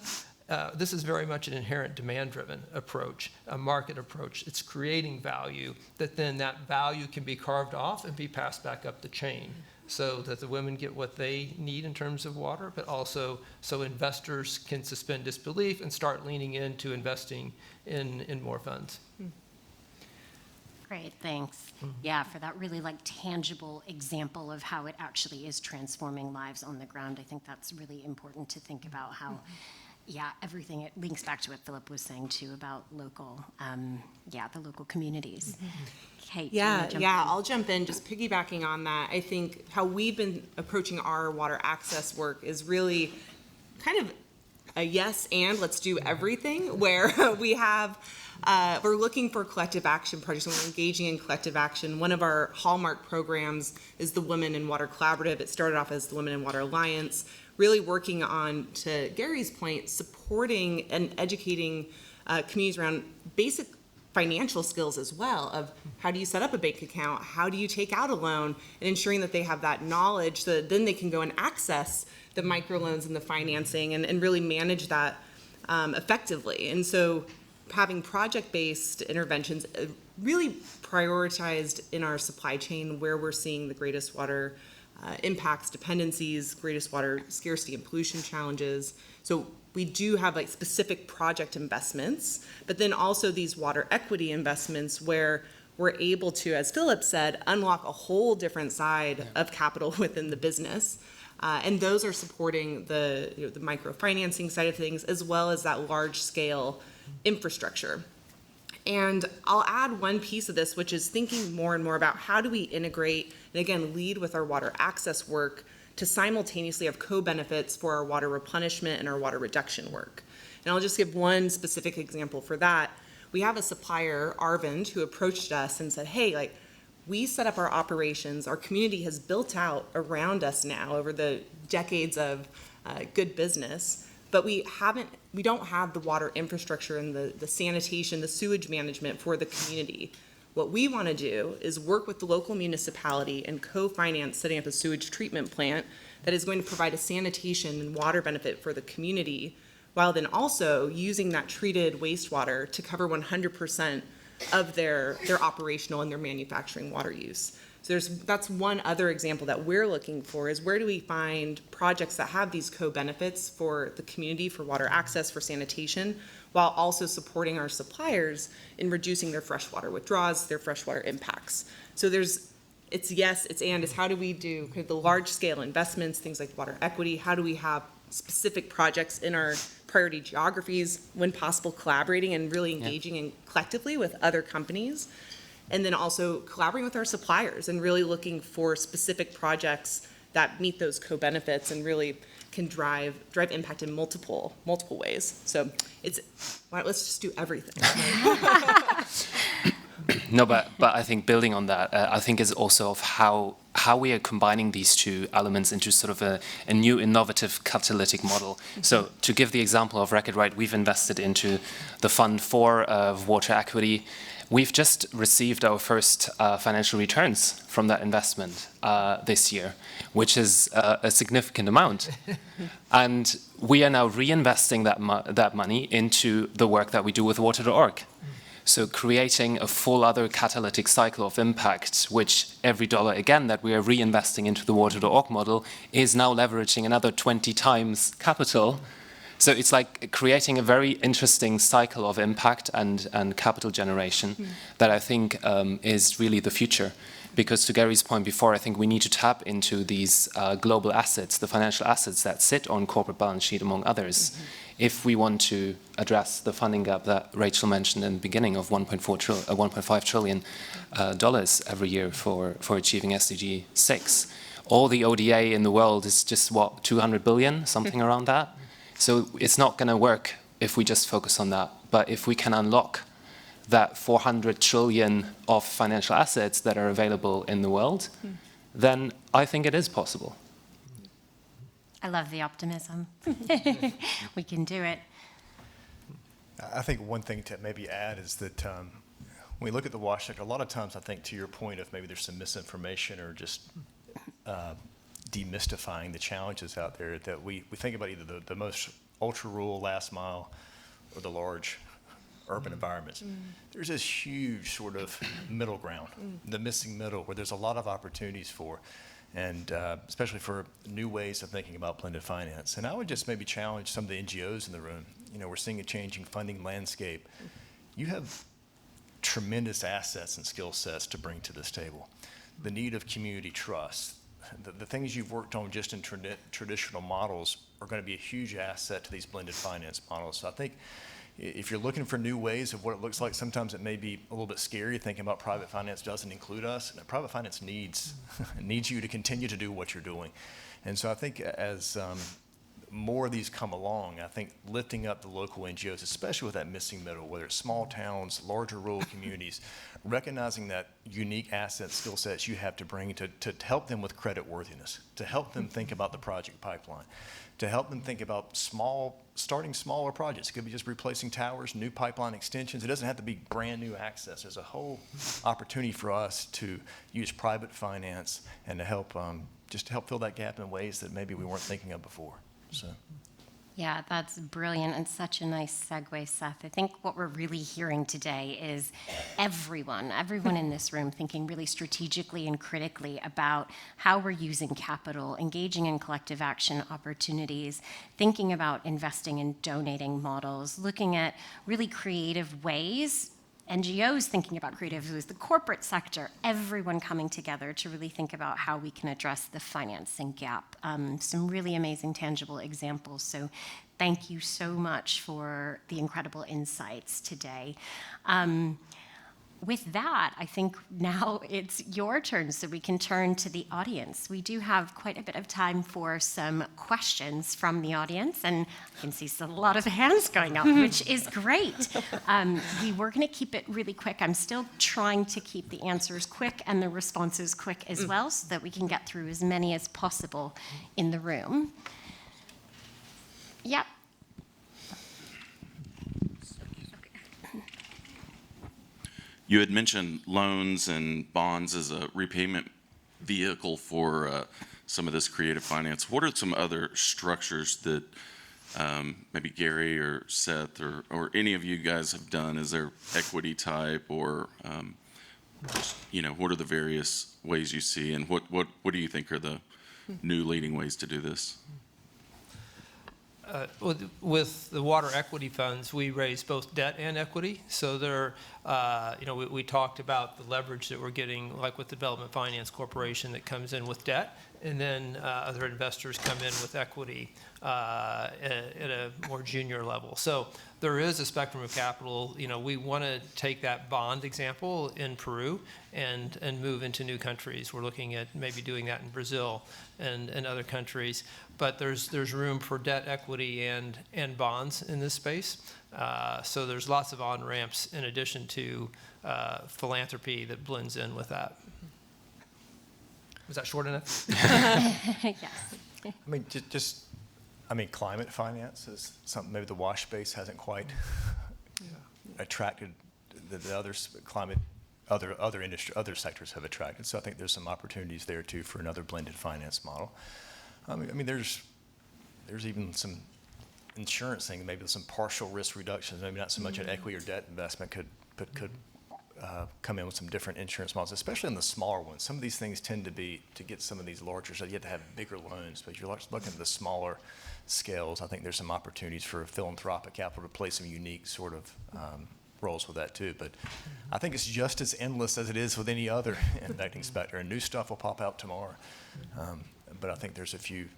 This is very much an inherent demand-driven approach, a market approach. It's creating value that then that value can be carved off and be passed back up the chain so that the women get what they need in terms of water, but also so investors can suspend disbelief and start leaning into investing in more funds. Great, thanks. Yeah, for that really tangible example of how it actually is transforming lives on the ground. I think that's really important to think about how everything, it links back to what Philip was saying too about local, the local communities. Kate, do you wanna jump in? I'll jump in, just piggybacking on that. I think how we've been approaching our water access work is really kind of a yes and let's do everything, where we're looking for collective action projects, and we're engaging in collective action. One of our hallmark programs is the Women in Water Collaborative. It started off as the Women in Water Alliance, really working on, to Gary's point, supporting and educating communities around basic financial skills as well, of how do you set up a bank account, how do you take out a loan, and ensuring that they have that knowledge so that then they can go and access the microloans and the financing and really manage that effectively. And so having project-based interventions really prioritized in our supply chain where we're seeing the greatest water impacts, dependencies, greatest water scarcity and pollution challenges. So we do have specific project investments, but then also these water equity investments where we're able to, as Philip said, unlock a whole different side of capital within the business. And those are supporting the microfinancing side of things, as well as that large scale infrastructure. And I'll add one piece of this, which is thinking more and more about how do we integrate and again lead with our water access work to simultaneously have co-benefits for our water replenishment and our water reduction work. And I'll just give one specific example for that. We have a supplier, Arvind, who approached us and said, hey, we set up our operations. Our community has built out around us now over the decades of good business, but we don't have the water infrastructure and the sanitation, the sewage management for the community. What we want to do is work with the local municipality and co-finance setting up a sewage treatment plant that is going to provide a sanitation and water benefit for the community, while then also using that treated wastewater to cover 100% of their operational and their manufacturing water use. So that's one other example that we're looking for, is where do we find projects that have these co-benefits for the community, for water access, for sanitation, while also supporting our suppliers in reducing their freshwater withdrawals, their freshwater impacts. So it's yes, it's and, it's how do we do kind of the large scale investments, things like water equity, how do we have specific projects in our priority geographies, when possible collaborating and really engaging in collectively with other companies, and then also collaborating with our suppliers and really looking for specific projects that meet those co-benefits and really can drive impact in multiple ways. So let's just do everything. No, but I think building on that, I think is also of how we are combining these two elements into sort of a new innovative catalytic model. So to give the example of Reckitt, right, we've invested into the Fund 4 of water equity. We've just received our first financial returns from that investment this year, which is a significant amount. And we are now reinvesting that money into the work that we do with water.org. So creating a full other catalytic cycle of impact, which every dollar, again, that we are reinvesting into the water.org model is now leveraging another 20 times capital. So it's like creating a very interesting cycle of impact and capital generation that I think is really the future. Because to Gary's point before, I think we need to tap into these global assets, the financial assets that sit on corporate balance sheet, among others, if we want to address the funding gap that Rachel mentioned in the beginning of $1.5 trillion every year for achieving SDG 6. All the ODA in the world is just, what, 200 billion, something around that? So it's not going to work if we just focus on that. But if we can unlock that 400 trillion of financial assets that are available in the world, then I think it is possible. I love the optimism. We can do it. I think one thing to maybe add is that when we look at the wash sector, a lot of times I think to your point of maybe there's some misinformation or just demystifying the challenges out there, that we think about either the most ultra-rural last mile or the large urban environments. There's this huge sort of middle ground, the missing middle, where there's a lot of opportunities for, and especially for new ways of thinking about blended finance. And I would just maybe challenge some of the NGOs in the room. You know, we're seeing a changing funding landscape. You have tremendous assets and skill sets to bring to this table. The need of community trust, the things you've worked on just in traditional models are going to be a huge asset to these blended finance models. So I think if you're looking for new ways of what it looks like, sometimes it may be a little bit scary thinking about private finance doesn't include us. And private finance needs you to continue to do what you're doing. And so I think as more of these come along, I think lifting up the local NGOs, especially with that missing middle, whether it's small towns, larger rural communities, recognizing that unique assets, skill sets you have to bring to help them with credit worthiness, to help them think about the project pipeline, to help them think about starting smaller projects. It could be just replacing towers, new pipeline extensions. It doesn't have to be brand new access. There's a whole opportunity for us to use private finance and to help just to help fill that gap in ways that maybe we weren't thinking of before. So. Yeah, that's brilliant and such a nice segue, Seth. I think what we're really hearing today is everyone in this room thinking really strategically and critically about how we're using capital, engaging in collective action opportunities, thinking about investing and donating models, looking at really creative ways, NGOs thinking about creative ways, the corporate sector, everyone coming together to really think about how we can address the financing gap. Some really amazing tangible examples. So thank you so much for the incredible insights today. with that, I think now it's your turn, so we can turn to the audience. We do have quite a bit of time for some questions from the audience, and I can see a lot of hands going up, which is great. We were going to keep it really quick. I'm still trying to keep the answers quick and the responses quick as well, so that we can get through as many as possible in the room. Yep. You had mentioned loans and bonds as a repayment vehicle for some of this creative finance. What are some other structures that maybe Gary or Seth or any of you guys have done? Is there equity type or, what are the various ways you see, and what do you think are the new leading ways to do this? With the water equity funds, we raise both debt and equity. So we talked about the leverage that we're getting, like with the Development Finance Corporation that comes in with debt, and then other investors come in with equity at a more junior level. So there is a spectrum of capital. We want to take that bond example in Peru and move into new countries. We're looking at maybe doing that in Brazil and other countries. But there's room for debt, equity, and bonds in this space. So there's lots of on-ramps in addition to philanthropy that blends in with that. Was that short enough? Yes. Climate finance is something maybe the wash space hasn't quite attracted the others. Other sectors have attracted. So I think there's some opportunities there too for another blended finance model. There's even some insurance thing, maybe some partial risk reductions, maybe not so much an equity or debt investment could come in with some different insurance models, especially in the smaller ones. Some of these things tend to get some of these larger, so you have to have bigger loans, but you're looking at the smaller scales. I think there's some opportunities for philanthropic capital to play some unique sort of roles with that too. But I think it's just as endless as it is with any other investing specter, and new stuff will pop out tomorrow. But I think there's a few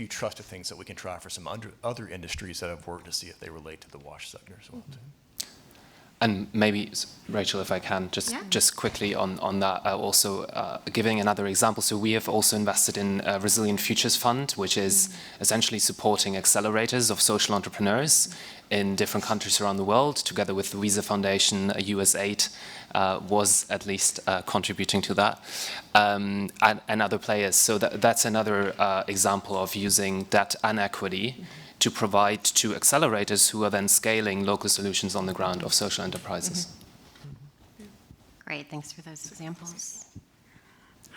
trusted things that we can try for some other industries that have worked to see if they relate to the wash sector as well too. And maybe, Rachel, if I can, just quickly on that, also giving another example. So we have also invested in a Resilient Futures Fund, which is essentially supporting accelerators of social entrepreneurs in different countries around the world, together with the Visa Foundation, USAID was at least contributing to that, and other players. So that's another example of using debt and equity to provide to accelerators who are then scaling local solutions on the ground of social enterprises. Great, thanks for those examples.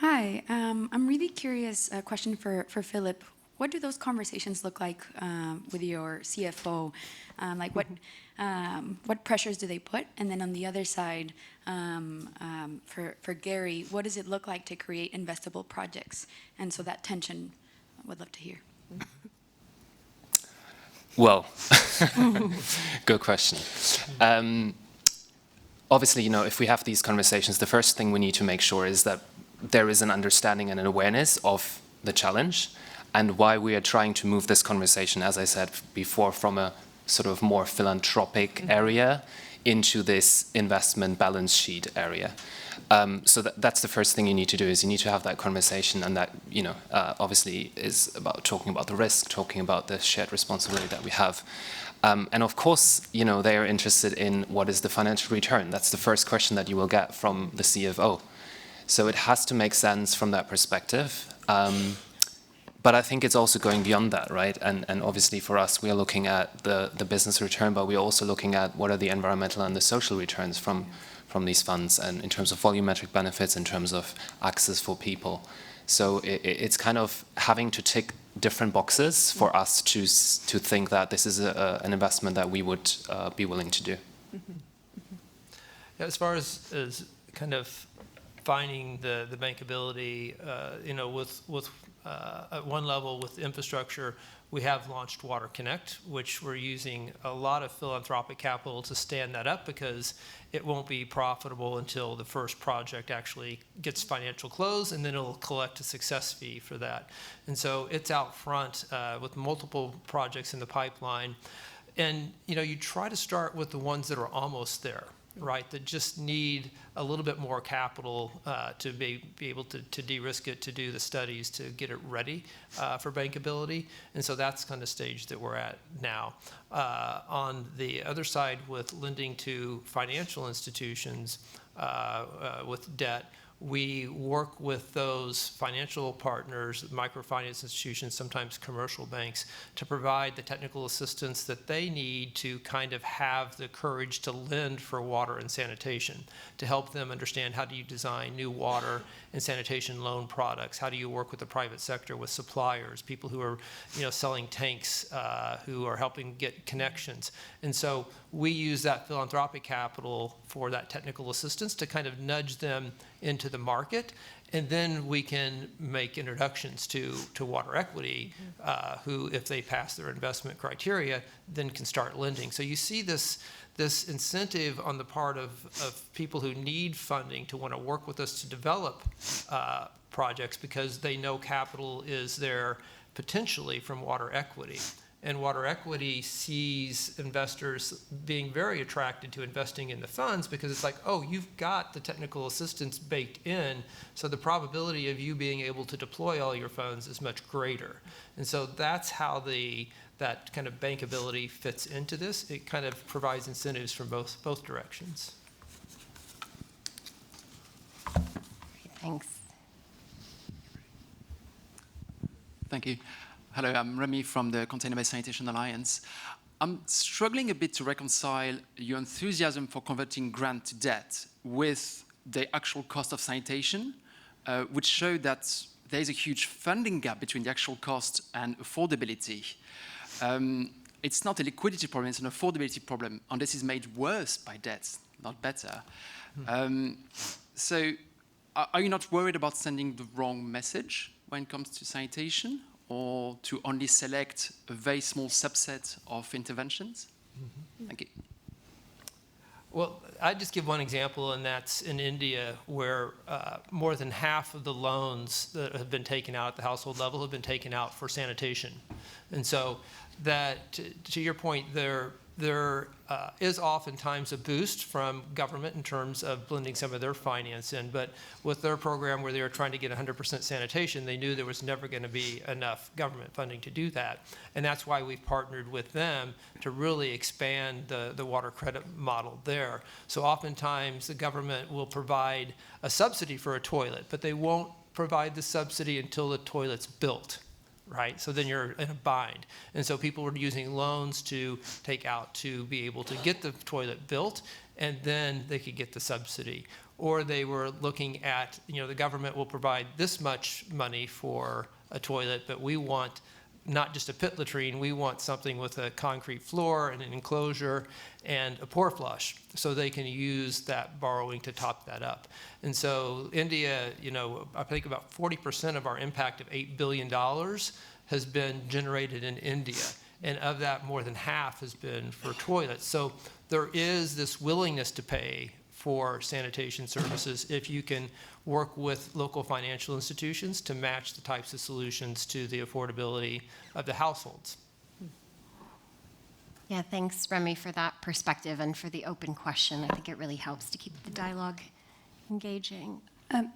Hi, I'm really curious, a question for Philip. What do those conversations look like with your CFO? What pressures do they put? And then on the other side, for Gary, what does it look like to create investable projects? And so that tension, I would love to hear. Well, good question. Obviously, if we have these conversations, the first thing we need to make sure is that there is an understanding and an awareness of the challenge and why we are trying to move this conversation, as I said before, from a sort of more philanthropic area into this investment balance sheet area. So that's the first thing you need to do, is you need to have that conversation, and that obviously is about talking about the risk, talking about the shared responsibility that we have. And of course, they are interested in what is the financial return. That's the first question that you will get from the CFO. So it has to make sense from that perspective. But I think it's also going beyond that, right? And obviously for us, we are looking at the business return, but we're also looking at what are the environmental and the social returns from these funds, and in terms of volumetric benefits, in terms of access for people. So it's kind of having to tick different boxes for us to think that this is an investment that we would be willing to do. Yeah, as far as kind of finding the bankability, with at one level with infrastructure, we have launched Water Connect, which we're using a lot of philanthropic capital to stand that up, because it won't be profitable until the first project actually gets financial close, and then it'll collect a success fee for that. And so it's out front with multiple projects in the pipeline. And you try to start with the ones that are almost there. right, that just need a little bit more capital to be able to de-risk it, to do the studies, to get it ready for bankability. And so that's kind of stage that we're at now. On the other side, with lending to financial institutions with debt, we work with those financial partners, microfinance institutions, sometimes commercial banks, to provide the technical assistance that they need to kind of have the courage to lend for water and sanitation, to help them understand how do you design new water and sanitation loan products, how do you work with the private sector, with suppliers, people who are selling tanks, who are helping get connections. And so we use that philanthropic capital for that technical assistance to kind of nudge them into the market, and then we can make introductions to water equity, who, if they pass their investment criteria, then can start lending. So you see this incentive on the part of people who need funding to want to work with us to develop projects, because they know capital is there potentially from water equity. And water equity sees investors being very attracted to investing in the funds, because it's like, oh, you've got the technical assistance baked in, so the probability of you being able to deploy all your funds is much greater. And so that's how that kind of bankability fits into this. It kind of provides incentives from both directions. Thanks. Thank you. Hello, I'm Remy from the Container-Based Sanitation Alliance. I'm struggling a bit to reconcile your enthusiasm for converting grant to debt with the actual cost of sanitation, which show that there is a huge funding gap between the actual cost and affordability. It's not a liquidity problem, it's an affordability problem, and this is made worse by debt, not better. So are you not worried about sending the wrong message when it comes to sanitation, or to only select a very small subset of interventions? Thank you. Well, I'd just give one example, and that's in India, where more than half of the loans that have been taken out at the household level have been taken out for sanitation. And so that, to your point, there is oftentimes a boost from government in terms of blending some of their finance in, but with their program where they were trying to get 100% sanitation, they knew there was never going to be enough government funding to do that. And that's why we've partnered with them to really expand the water credit model there. So oftentimes the government will provide a subsidy for a toilet, but they won't provide the subsidy until the toilet's built. Right? So then you're in a bind. And so people were using loans to take out to be able to get the toilet built, and then they could get the subsidy. Or they were looking at, the government will provide this much money for a toilet, but we want not just a pit latrine, we want something with a concrete floor and an enclosure and a pour flush, so they can use that borrowing to top that up. And so India, I think about 40% of our impact of $8 billion has been generated in India. And of that, more than half has been for toilets. So there is this willingness to pay for sanitation services if you can work with local financial institutions to match the types of solutions to the affordability of the households. Yeah, thanks, Remy, for that perspective and for the open question. I think it really helps to keep the dialogue engaging. Sorry.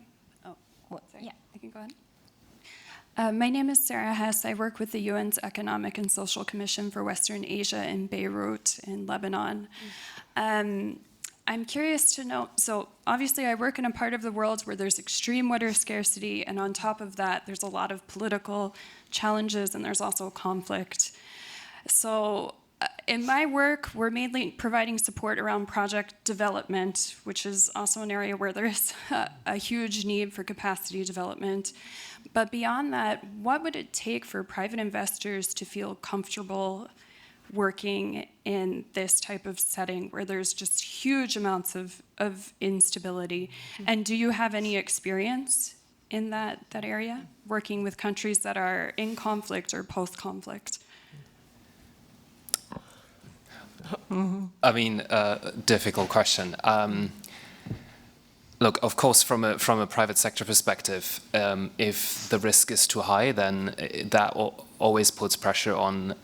Yeah. I can go ahead. My name is Sarah Hess. I work with the UN's Economic and Social Commission for Western Asia in Beirut in Lebanon. I'm curious to know, so obviously I work in a part of the world where there's extreme water scarcity, and on top of that, there's a lot of political challenges, and there's also conflict. So in my work, we're mainly providing support around project development, which is also an area where there is a huge need for capacity development. But beyond that, what would it take for private investors to feel comfortable working in this type of setting where there's just huge amounts of instability? And do you have any experience in that area, working with countries that are in conflict or post-conflict? I mean, difficult question. Look, of course, from a private sector perspective, if the risk is too high, then that always puts pressure on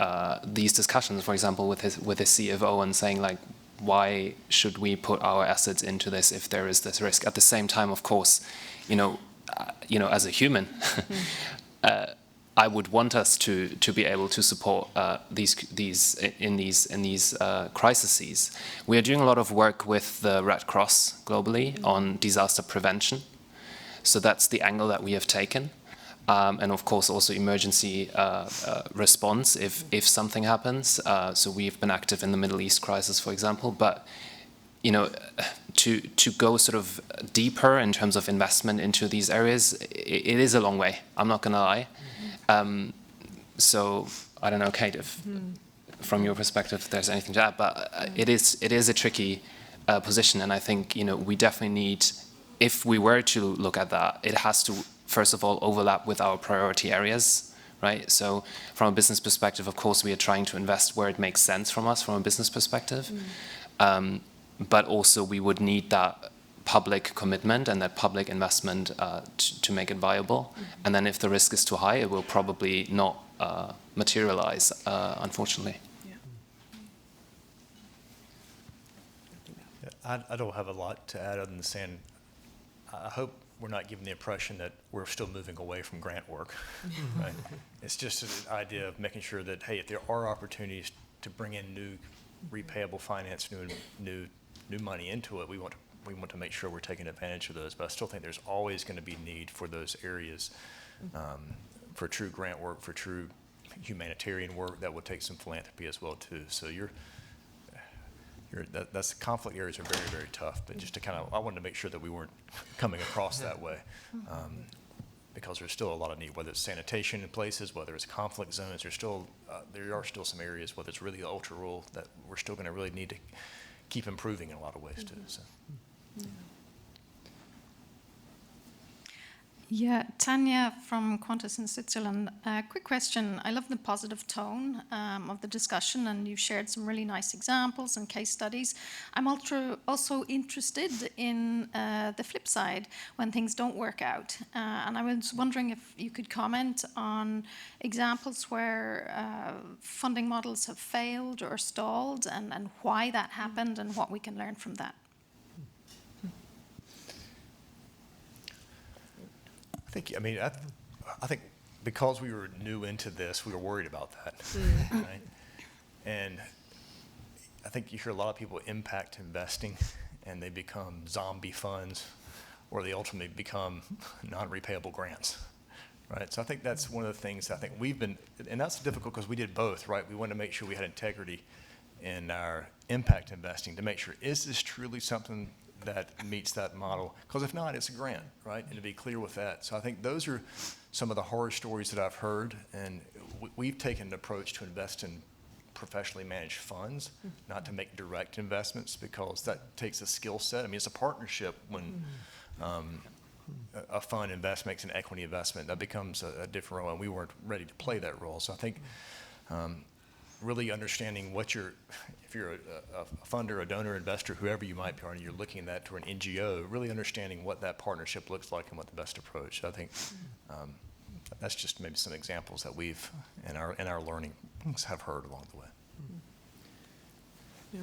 these discussions. For example, with the CFO and saying like, why should we put our assets into this if there is this risk? At the same time, of course, as a human, I would want us to be able to support these crises. We are doing a lot of work with the Red Cross globally on disaster prevention. So that's the angle that we have taken. And of course also emergency response if something happens. So we've been active in the Middle East crisis, for example. But to go sort of deeper in terms of investment into these areas, it is a long way. I'm not going to lie. So I don't know, Kate, if from your perspective if there's anything to add. But it is a tricky position, and I think we definitely need. If we were to look at that, it has to, first of all, overlap with our priority areas, right? So from a business perspective, of course, we are trying to invest where it makes sense from us from a business perspective. But also we would need that public commitment and that public investment to make it viable. And then if the risk is too high, it will probably not materialize, unfortunately. I don't have a lot to add other than saying, I hope we're not giving the impression that we're still moving away from grant work. Right? It's just an idea of making sure that, hey, if there are opportunities to bring in new repayable finance, new money into it, we want to make sure we're taking advantage of those. But I still think there's always going to be need for those areas for true grant work, for true humanitarian work that will take some philanthropy as well too. So that's conflict areas are very, very tough. But just to I wanted to make sure that we weren't coming across that way, because there's still a lot of need, whether it's sanitation in places, whether it's conflict zones. There are still some areas, whether it's really ultra rural, that we're still going to really need to keep improving in a lot of ways too. So. Yeah, Tanya from Qantas in Switzerland. Quick question. I love the positive tone of the discussion, and you've shared some really nice examples and case studies. I'm also interested in the flip side, when things don't work out. And I was wondering if you could comment on examples where funding models have failed or stalled, and why that happened and what we can learn from that. I think because we were new into this, we were worried about that, right? And I think you hear a lot of people impact investing, and they become zombie funds, or they ultimately become non-repayable grants, right? So I think that's one of the things I think we've been, and that's difficult because we did both, right? We wanted to make sure we had integrity in our impact investing to make sure, is this truly something that meets that model? Because if not, it's a grant, right? And to be clear with that. So I think those are some of the horror stories that I've heard, and we've taken an approach to invest in professionally managed funds, not to make direct investments, because that takes a skill set. I mean, it's a partnership when a fund makes an equity investment. That becomes a different role, and we weren't ready to play that role. So I think really understanding if you're a funder, a donor, investor, whoever you might be, and you're looking at that to an NGO, really understanding what that partnership looks like and what the best approach. I think that's just maybe some examples that we've, in our learning, have heard along the way. Yeah.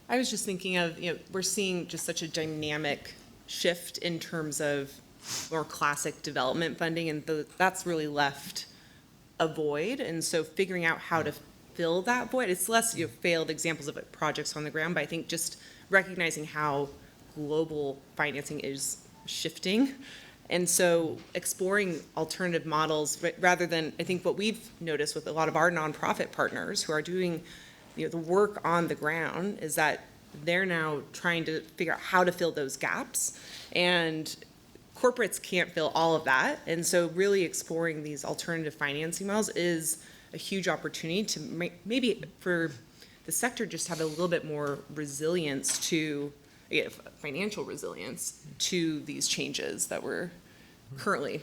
I was just thinking of, we're seeing just such a dynamic shift in terms of more classic development funding, and that's really left a void. And so figuring out how to fill that void, it's less failed examples of projects on the ground, but I think just recognizing how global financing is shifting. And so exploring alternative models rather than, I think what we've noticed with a lot of our nonprofit partners who are doing the work on the ground is that they're now trying to figure out how to fill those gaps, and corporates can't fill all of that. And so really exploring these alternative financing models is a huge opportunity to maybe for the sector just have a little bit more resilience to, financial resilience to these changes that we're currently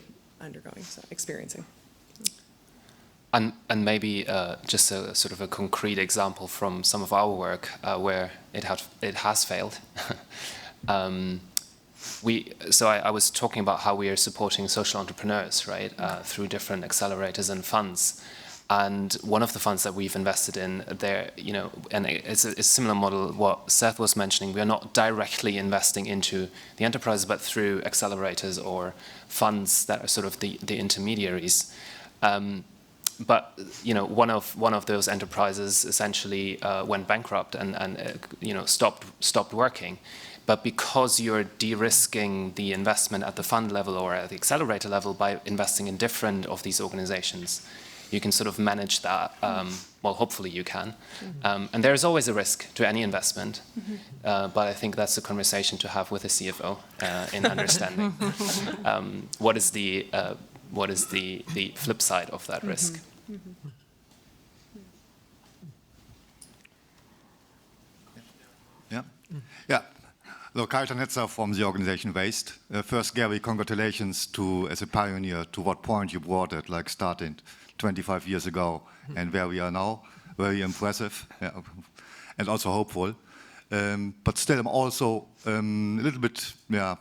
experiencing. And maybe just a sort of a concrete example from some of our work where it has failed. I was talking about how we are supporting social entrepreneurs, right, through different accelerators and funds. And one of the funds that we've invested in there, and it's a similar model what Seth was mentioning. We are not directly investing into the enterprise, but through accelerators or funds that are sort of the intermediaries. But one of those enterprises essentially went bankrupt and stopped working. But because you're de-risking the investment at the fund level or at the accelerator level by investing in different of these organizations, you can sort of manage that. Well, hopefully you can. And there's always a risk to any investment, but I think that's a conversation to have with a CFO in understanding what is the flip side of that risk. Yeah. Hello, Karl Tanetzer from the organization Waste. First, Gary, congratulations as a pioneer to what point you brought it, like starting 25 years ago and where we are now. Very impressive, yeah, and also hopeful. But still, I'm also a little bit at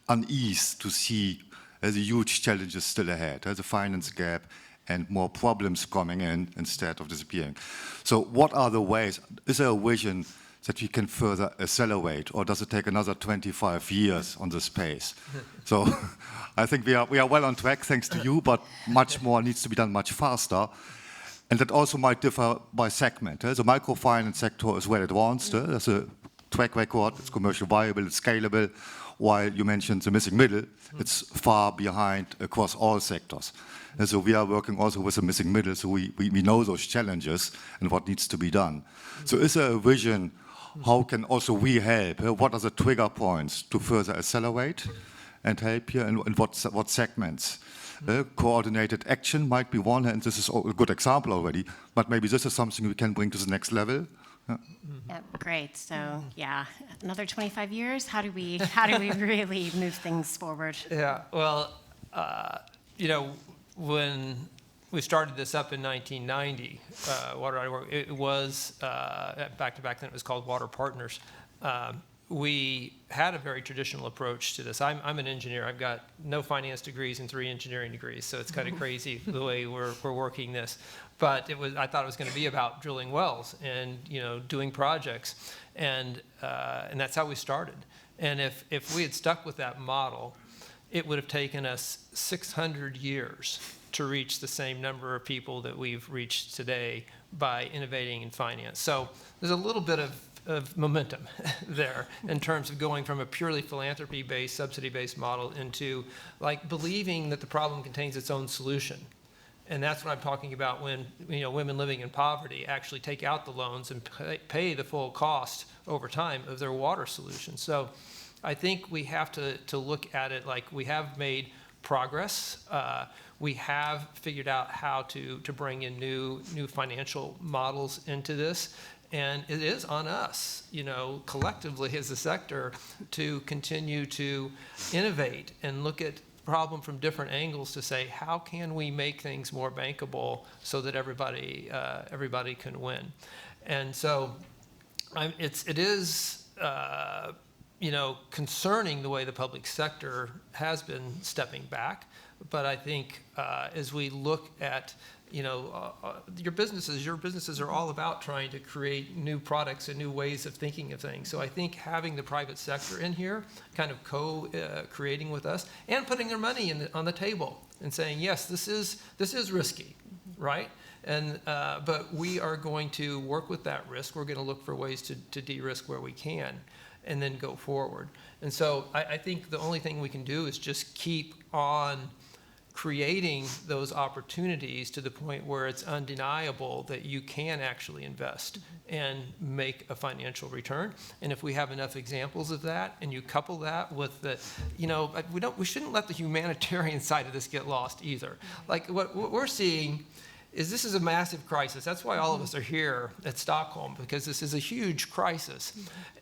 unease to see the huge challenges still ahead. There's a finance gap and more problems coming in instead of disappearing. So what are the ways? Is there a vision that we can further accelerate, or does it take another 25 years on this pace? So I think we are well on track, thanks to you, but much more needs to be done much faster. And that also might differ by segment. The microfinance sector is well advanced. There's a track record, it's commercially viable, it's scalable, while you mentioned the missing middle, it's far behind across all sectors. And so we are working also with the missing middle, so we know those challenges and what needs to be done. So is there a vision? How can also we help? What are the trigger points to further accelerate and help here? And what segments? Coordinated action might be one, and this is a good example already, but maybe this is something we can bring to the next level. Yeah, great. So yeah, another 25 years. How do we really move things forward? Yeah. Well, when we started this up in 1990, Water.org, it was back to back then it was called Water Partners. We had a very traditional approach to this. I'm an engineer. I've got no finance degrees and 3 engineering degrees, so it's kind of crazy the way we're working this. But I thought it was going to be about drilling wells and doing projects, and that's how we started. And if we had stuck with that model, it would have taken us 600 years to reach the same number of people that we've reached today by innovating in finance. So there's a little bit of momentum there in terms of going from a purely philanthropy-based, subsidy-based model into like believing that the problem contains its own solution. And that's what I'm talking about when women living in poverty actually take out the loans and pay the full cost over time of their water solution. So I think we have to look at it like we have made progress. We have figured out how to bring in new financial models into this. And it is on us, collectively as a sector, to continue to innovate and look at problem from different angles to say, how can we make things more bankable so that everybody can win? And so it is concerning the way the public sector has been stepping back. But I think as we look at your businesses are all about trying to create new products and new ways of thinking of things. So I think having the private sector in here, kind of co-creating with us and putting their money on the table and saying, yes, this is risky, right? And but we are going to work with that risk. We're going to look for ways to de-risk where we can, and then go forward. And so I think the only thing we can do is just keep on creating those opportunities to the point where it's undeniable that you can actually invest and make a financial return. And if we have enough examples of that, and you couple that with the, we shouldn't let the humanitarian side of this get lost either. Like what we're seeing is this is a massive crisis. That's why all of us are here at Stockholm, because this is a huge crisis.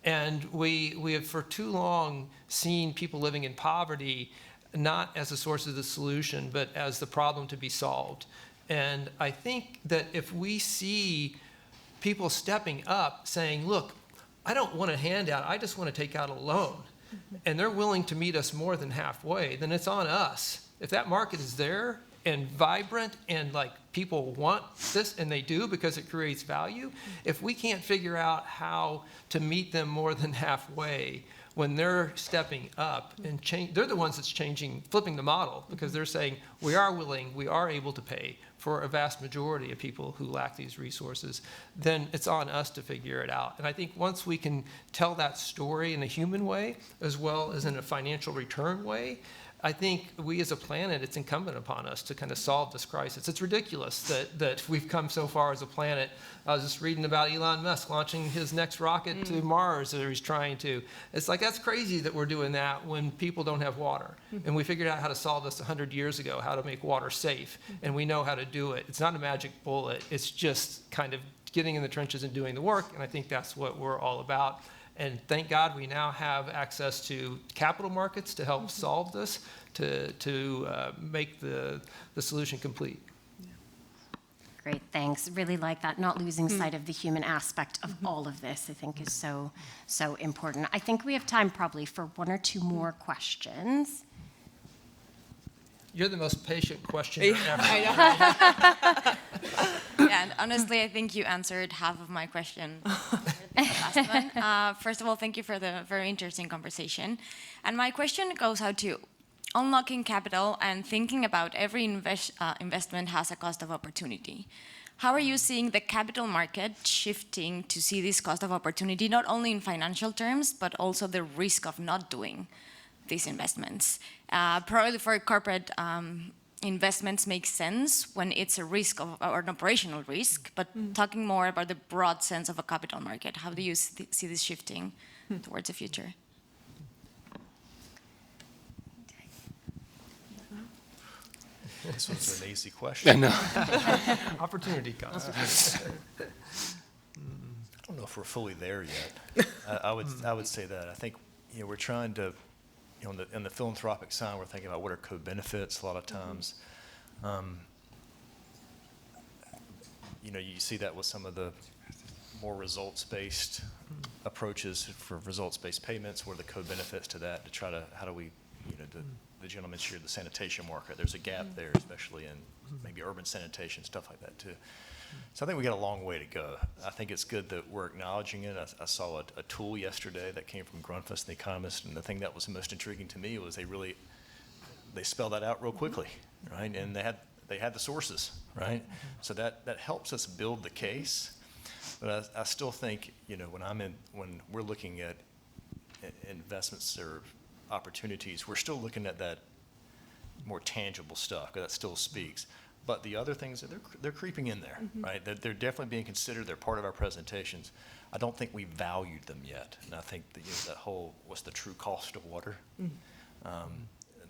And we have for too long seen people living in poverty not as a source of the solution, but as the problem to be solved. And I think that if we see people stepping up saying, look, I don't want a handout, I just want to take out a loan, and they're willing to meet us more than halfway, then it's on us. If that market is there and vibrant and like people want this, and they do because it creates value, if we can't figure out how to meet them more than halfway when they're stepping up and change, they're the ones that's changing, flipping the model, because they're saying we are willing, we are able to pay for a vast majority of people who lack these resources, then it's on us to figure it out. And I think once we can tell that story in a human way, as well as in a financial return way, I think we as a planet, it's incumbent upon us to kind of solve this crisis. It's ridiculous that we've come so far as a planet. I was just reading about Elon Musk launching his next rocket to Mars, or he's trying to. It's like, that's crazy that we're doing that when people don't have water. And we figured out how to solve this 100 years ago, how to make water safe, and we know how to do it. It's not a magic bullet. It's just kind of getting in the trenches and doing the work, and I think that's what we're all about. And thank God we now have access to capital markets to help solve this, to make the solution complete. Great, thanks. Really like that, not losing sight of the human aspect of all of this, I think is so important. I think we have time probably for one or two more questions. You're the most patient questioner ever. Yeah, and honestly, I think you answered half of my question. The last one. First of all, thank you for the very interesting conversation. And my question goes out to unlocking capital and thinking about every investment has a cost of opportunity. How are you seeing the capital market shifting to see this cost of opportunity, not only in financial terms, but also the risk of not doing these investments? Probably for corporate investments make sense when it's a risk or an operational risk, but talking more about the broad sense of a capital market, how do you see this shifting towards the future? This was an easy question. Opportunity cost. I don't know if we're fully there yet. I would say that. I think we're trying to, in the philanthropic side, we're thinking about what are co-benefits a lot of times. You see that with some of the more results-based approaches for results-based payments, where the co-benefits to that to try to, how do we, the gentleman shared the sanitation market. There's a gap there, especially in maybe urban sanitation, stuff like that too. So I think we got a long way to go. I think it's good that we're acknowledging it. I saw a tool yesterday that came from Grunfuss, The Economist, and the thing that was most intriguing to me was they spelled that out real quickly, right? And they had the sources, right? So that helps us build the case. But I still think, when we're looking at investments or opportunities, we're still looking at that more tangible stuff, because that still speaks. But the other things, they're creeping in there, right? They're definitely being considered. They're part of our presentations. I don't think we valued them yet. And I think that whole, what's the true cost of water?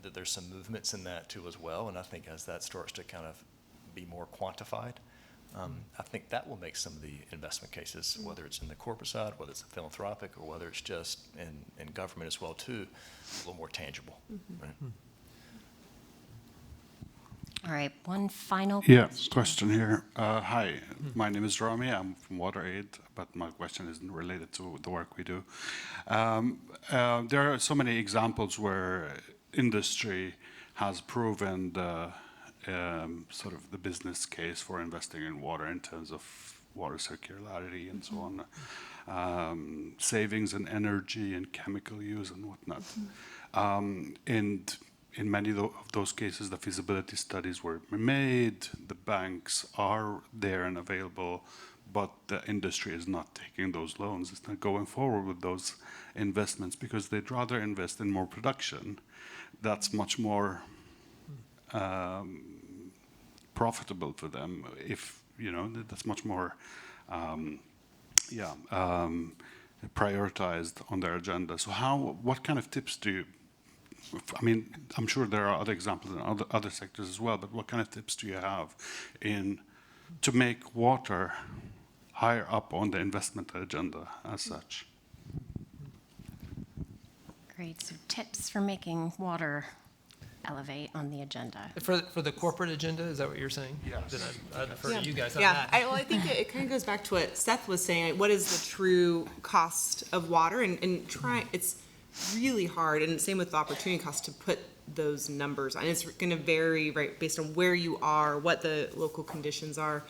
That there's some movements in that too as well. And I think as that starts to kind of be more quantified, I think that will make some of the investment cases, whether it's in the corporate side, whether it's philanthropic, or whether it's just in government as well too, a little more tangible. Right? All right, one final question here. Hi, my name is Rami. I'm from WaterAid, but my question isn't related to the work we do. There are so many examples where industry has proven the sort of the business case for investing in water in terms of water circularity and so on, savings in energy and chemical use and whatnot. And in many of those cases, the feasibility studies were made, the banks are there and available, but the industry is not taking those loans. It's not going forward with those investments because they'd rather invest in more production. That's much more profitable for them. If that's much more, prioritized on their agenda. So what kind of tips do you? I mean, I'm sure there are other examples in other sectors as well, but what kind of tips do you have to make water higher up on the investment agenda as such? Great, so tips for making water elevate on the agenda. For the corporate agenda, is that what you're saying? Yes. Then I'd defer to you guys on Yeah, that. I think it kind of goes back to what Seth was saying. What is the true cost of water? And really hard, and same with the opportunity cost, to put those numbers on. It's going to vary, right, based on where you are, what the local conditions are.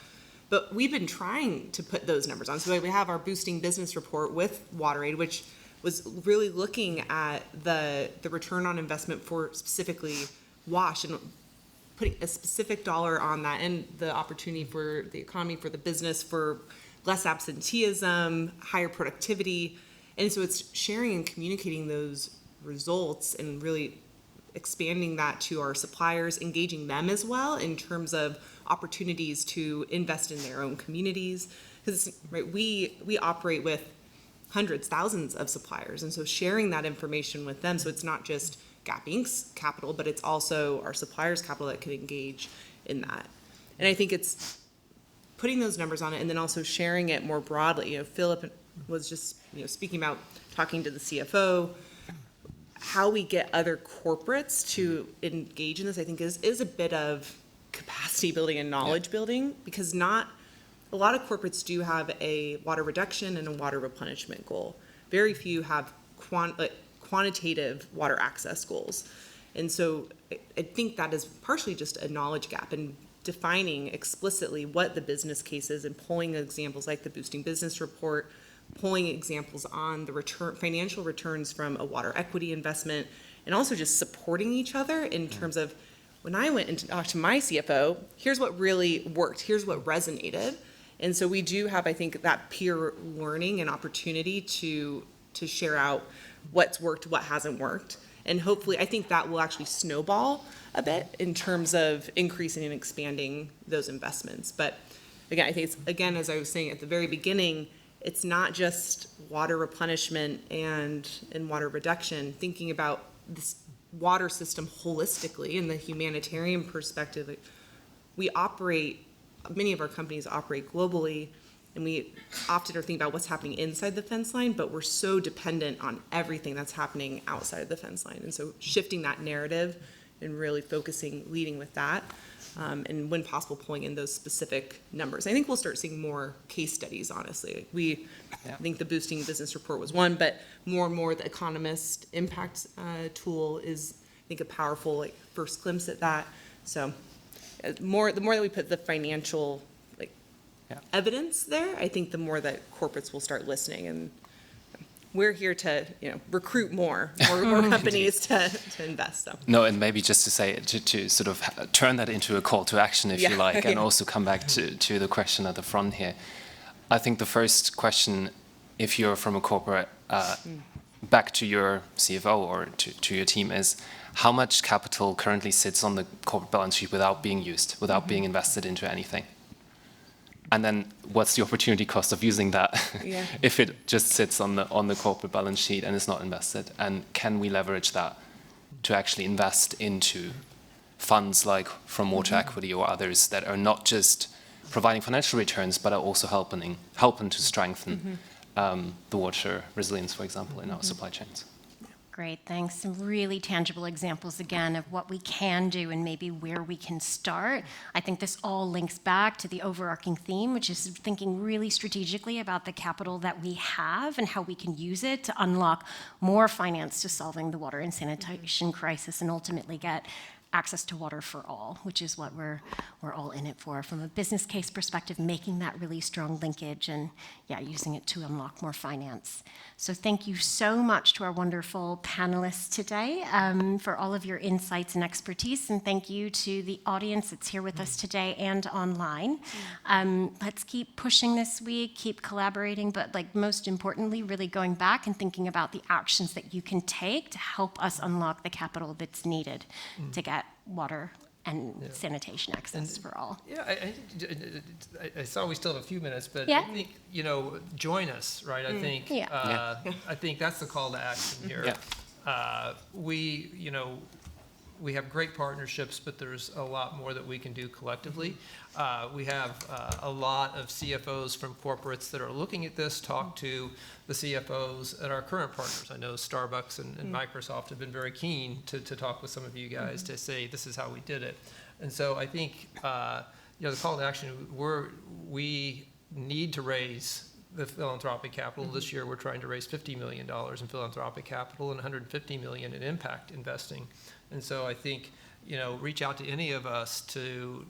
But we've been trying to put those numbers on. So we have our Boosting Business Report with WaterAid, which was really looking at the return on investment for specifically WASH and putting a specific dollar on that, and the opportunity for the economy, for the business, for less absenteeism, higher productivity. And so it's sharing and communicating those results and really expanding that to our suppliers, engaging them as well in terms of opportunities to invest in their own communities. Because right, we operate with hundreds, thousands of suppliers, and so sharing that information with them, so it's not just Gap Inc.'s capital, but it's also our suppliers' capital that can engage in that. And I think it's putting those numbers on it, and then also sharing it more broadly. You know, Philip was just, you know, speaking about talking to the CFO. How we get other corporates to engage in this, I think, is a bit of capacity building and knowledge building, because not a lot of corporates do have a water reduction and a water replenishment goal. Very few have quantitative water access goals. And so I think that is partially just a knowledge gap, and defining explicitly what the business case is and pulling examples like the Boosting Business Report, pulling examples on the financial returns from a water equity investment, and also just supporting each other in terms of, when I went and talked to my CFO, here's what really worked, here's what resonated. And so we do have, I think, that peer learning and opportunity to share out what's worked, what hasn't worked. And hopefully, I think that will actually snowball a bit in terms of increasing and expanding those investments. But again, I think it's, again, as I was saying at the very beginning, it's not just water replenishment and water reduction, thinking about this water system holistically in the humanitarian perspective. We operate, many of our companies operate globally, and we often are thinking about what's happening inside the fence line, but we're so dependent on everything that's happening outside of the fence line. And so shifting that narrative and really focusing, leading with that, and when possible, pulling in those specific numbers. I think we'll start seeing more case studies, honestly. I think the Boosting Business Report was one, but more and more the Economist Impact tool is, I think, a powerful first glimpse at that. So the more that we put the financial evidence there, I think the more that corporates will start listening, and we're here to recruit more companies to invest. So. No, and maybe just to say, to sort of turn that into a call to action, if you like, and also come back to the question at the front here. I think the first question, if you're from a corporate, back to your CFO or to your team, is how much capital currently sits on the corporate balance sheet without being used, without being invested into anything? And then what's the opportunity cost of using that if it just sits on the corporate balance sheet and is not invested? And can we leverage that to actually invest into funds like from Water Equity or others that are not just providing financial returns, but are also helping to strengthen the water resilience, for example, in our supply chains? Great, thanks. Some really tangible examples again of what we can do and maybe where we can start. I think this all links back to the overarching theme, which is thinking really strategically about the capital that we have and how we can use it to unlock more finance to solving the water and sanitation crisis and ultimately get access to water for all, which is what we're all in it for. From a business case perspective, making that really strong linkage and using it to unlock more finance. So thank you so much to our wonderful panelists today for all of your insights and expertise, and thank you to the audience that's here with us today and online. Let's keep pushing this week, keep collaborating, but most importantly, really going back and thinking about the actions that you can take to help us unlock the capital that's needed to get water and sanitation access for all. I saw we still have a few minutes, but I think, join us, right? I think I think that's the call to action here. We have great partnerships, but there's a lot more that we can do collectively. We have a lot of CFOs from corporates that are looking at this, talk to the CFOs at our current partners. I know Starbucks and Microsoft have been very keen to talk with some of you guys to say, this is how we did it. And so I think, the call to action, we need to raise the philanthropic capital. This year, we're trying to raise $50 million in philanthropic capital and $150 million in impact investing. And so I think, reach out to any of us to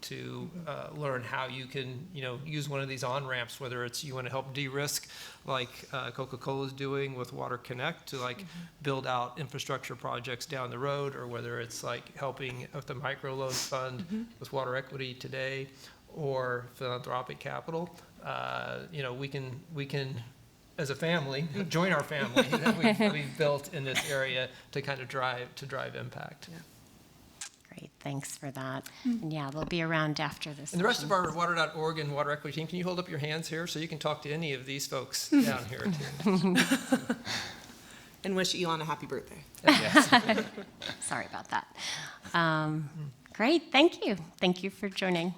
learn how you can, use one of these on-ramps, whether it's you want to help de-risk like Coca-Cola is doing with Water Connect to like build out infrastructure projects down the road, or whether it's like helping with the microloan fund with Water Equity today or philanthropic capital. We can, as a family, join our family that we've built in this area to kind of drive impact. Yeah. Great, thanks for that. And yeah, they'll be around after this. And the rest of our Water.org and Water Equity team, can you hold up your hands here so you can talk to any of these folks down here too? And wish Elon a happy birthday. Sorry about that. Great, thank you. Thank you for joining.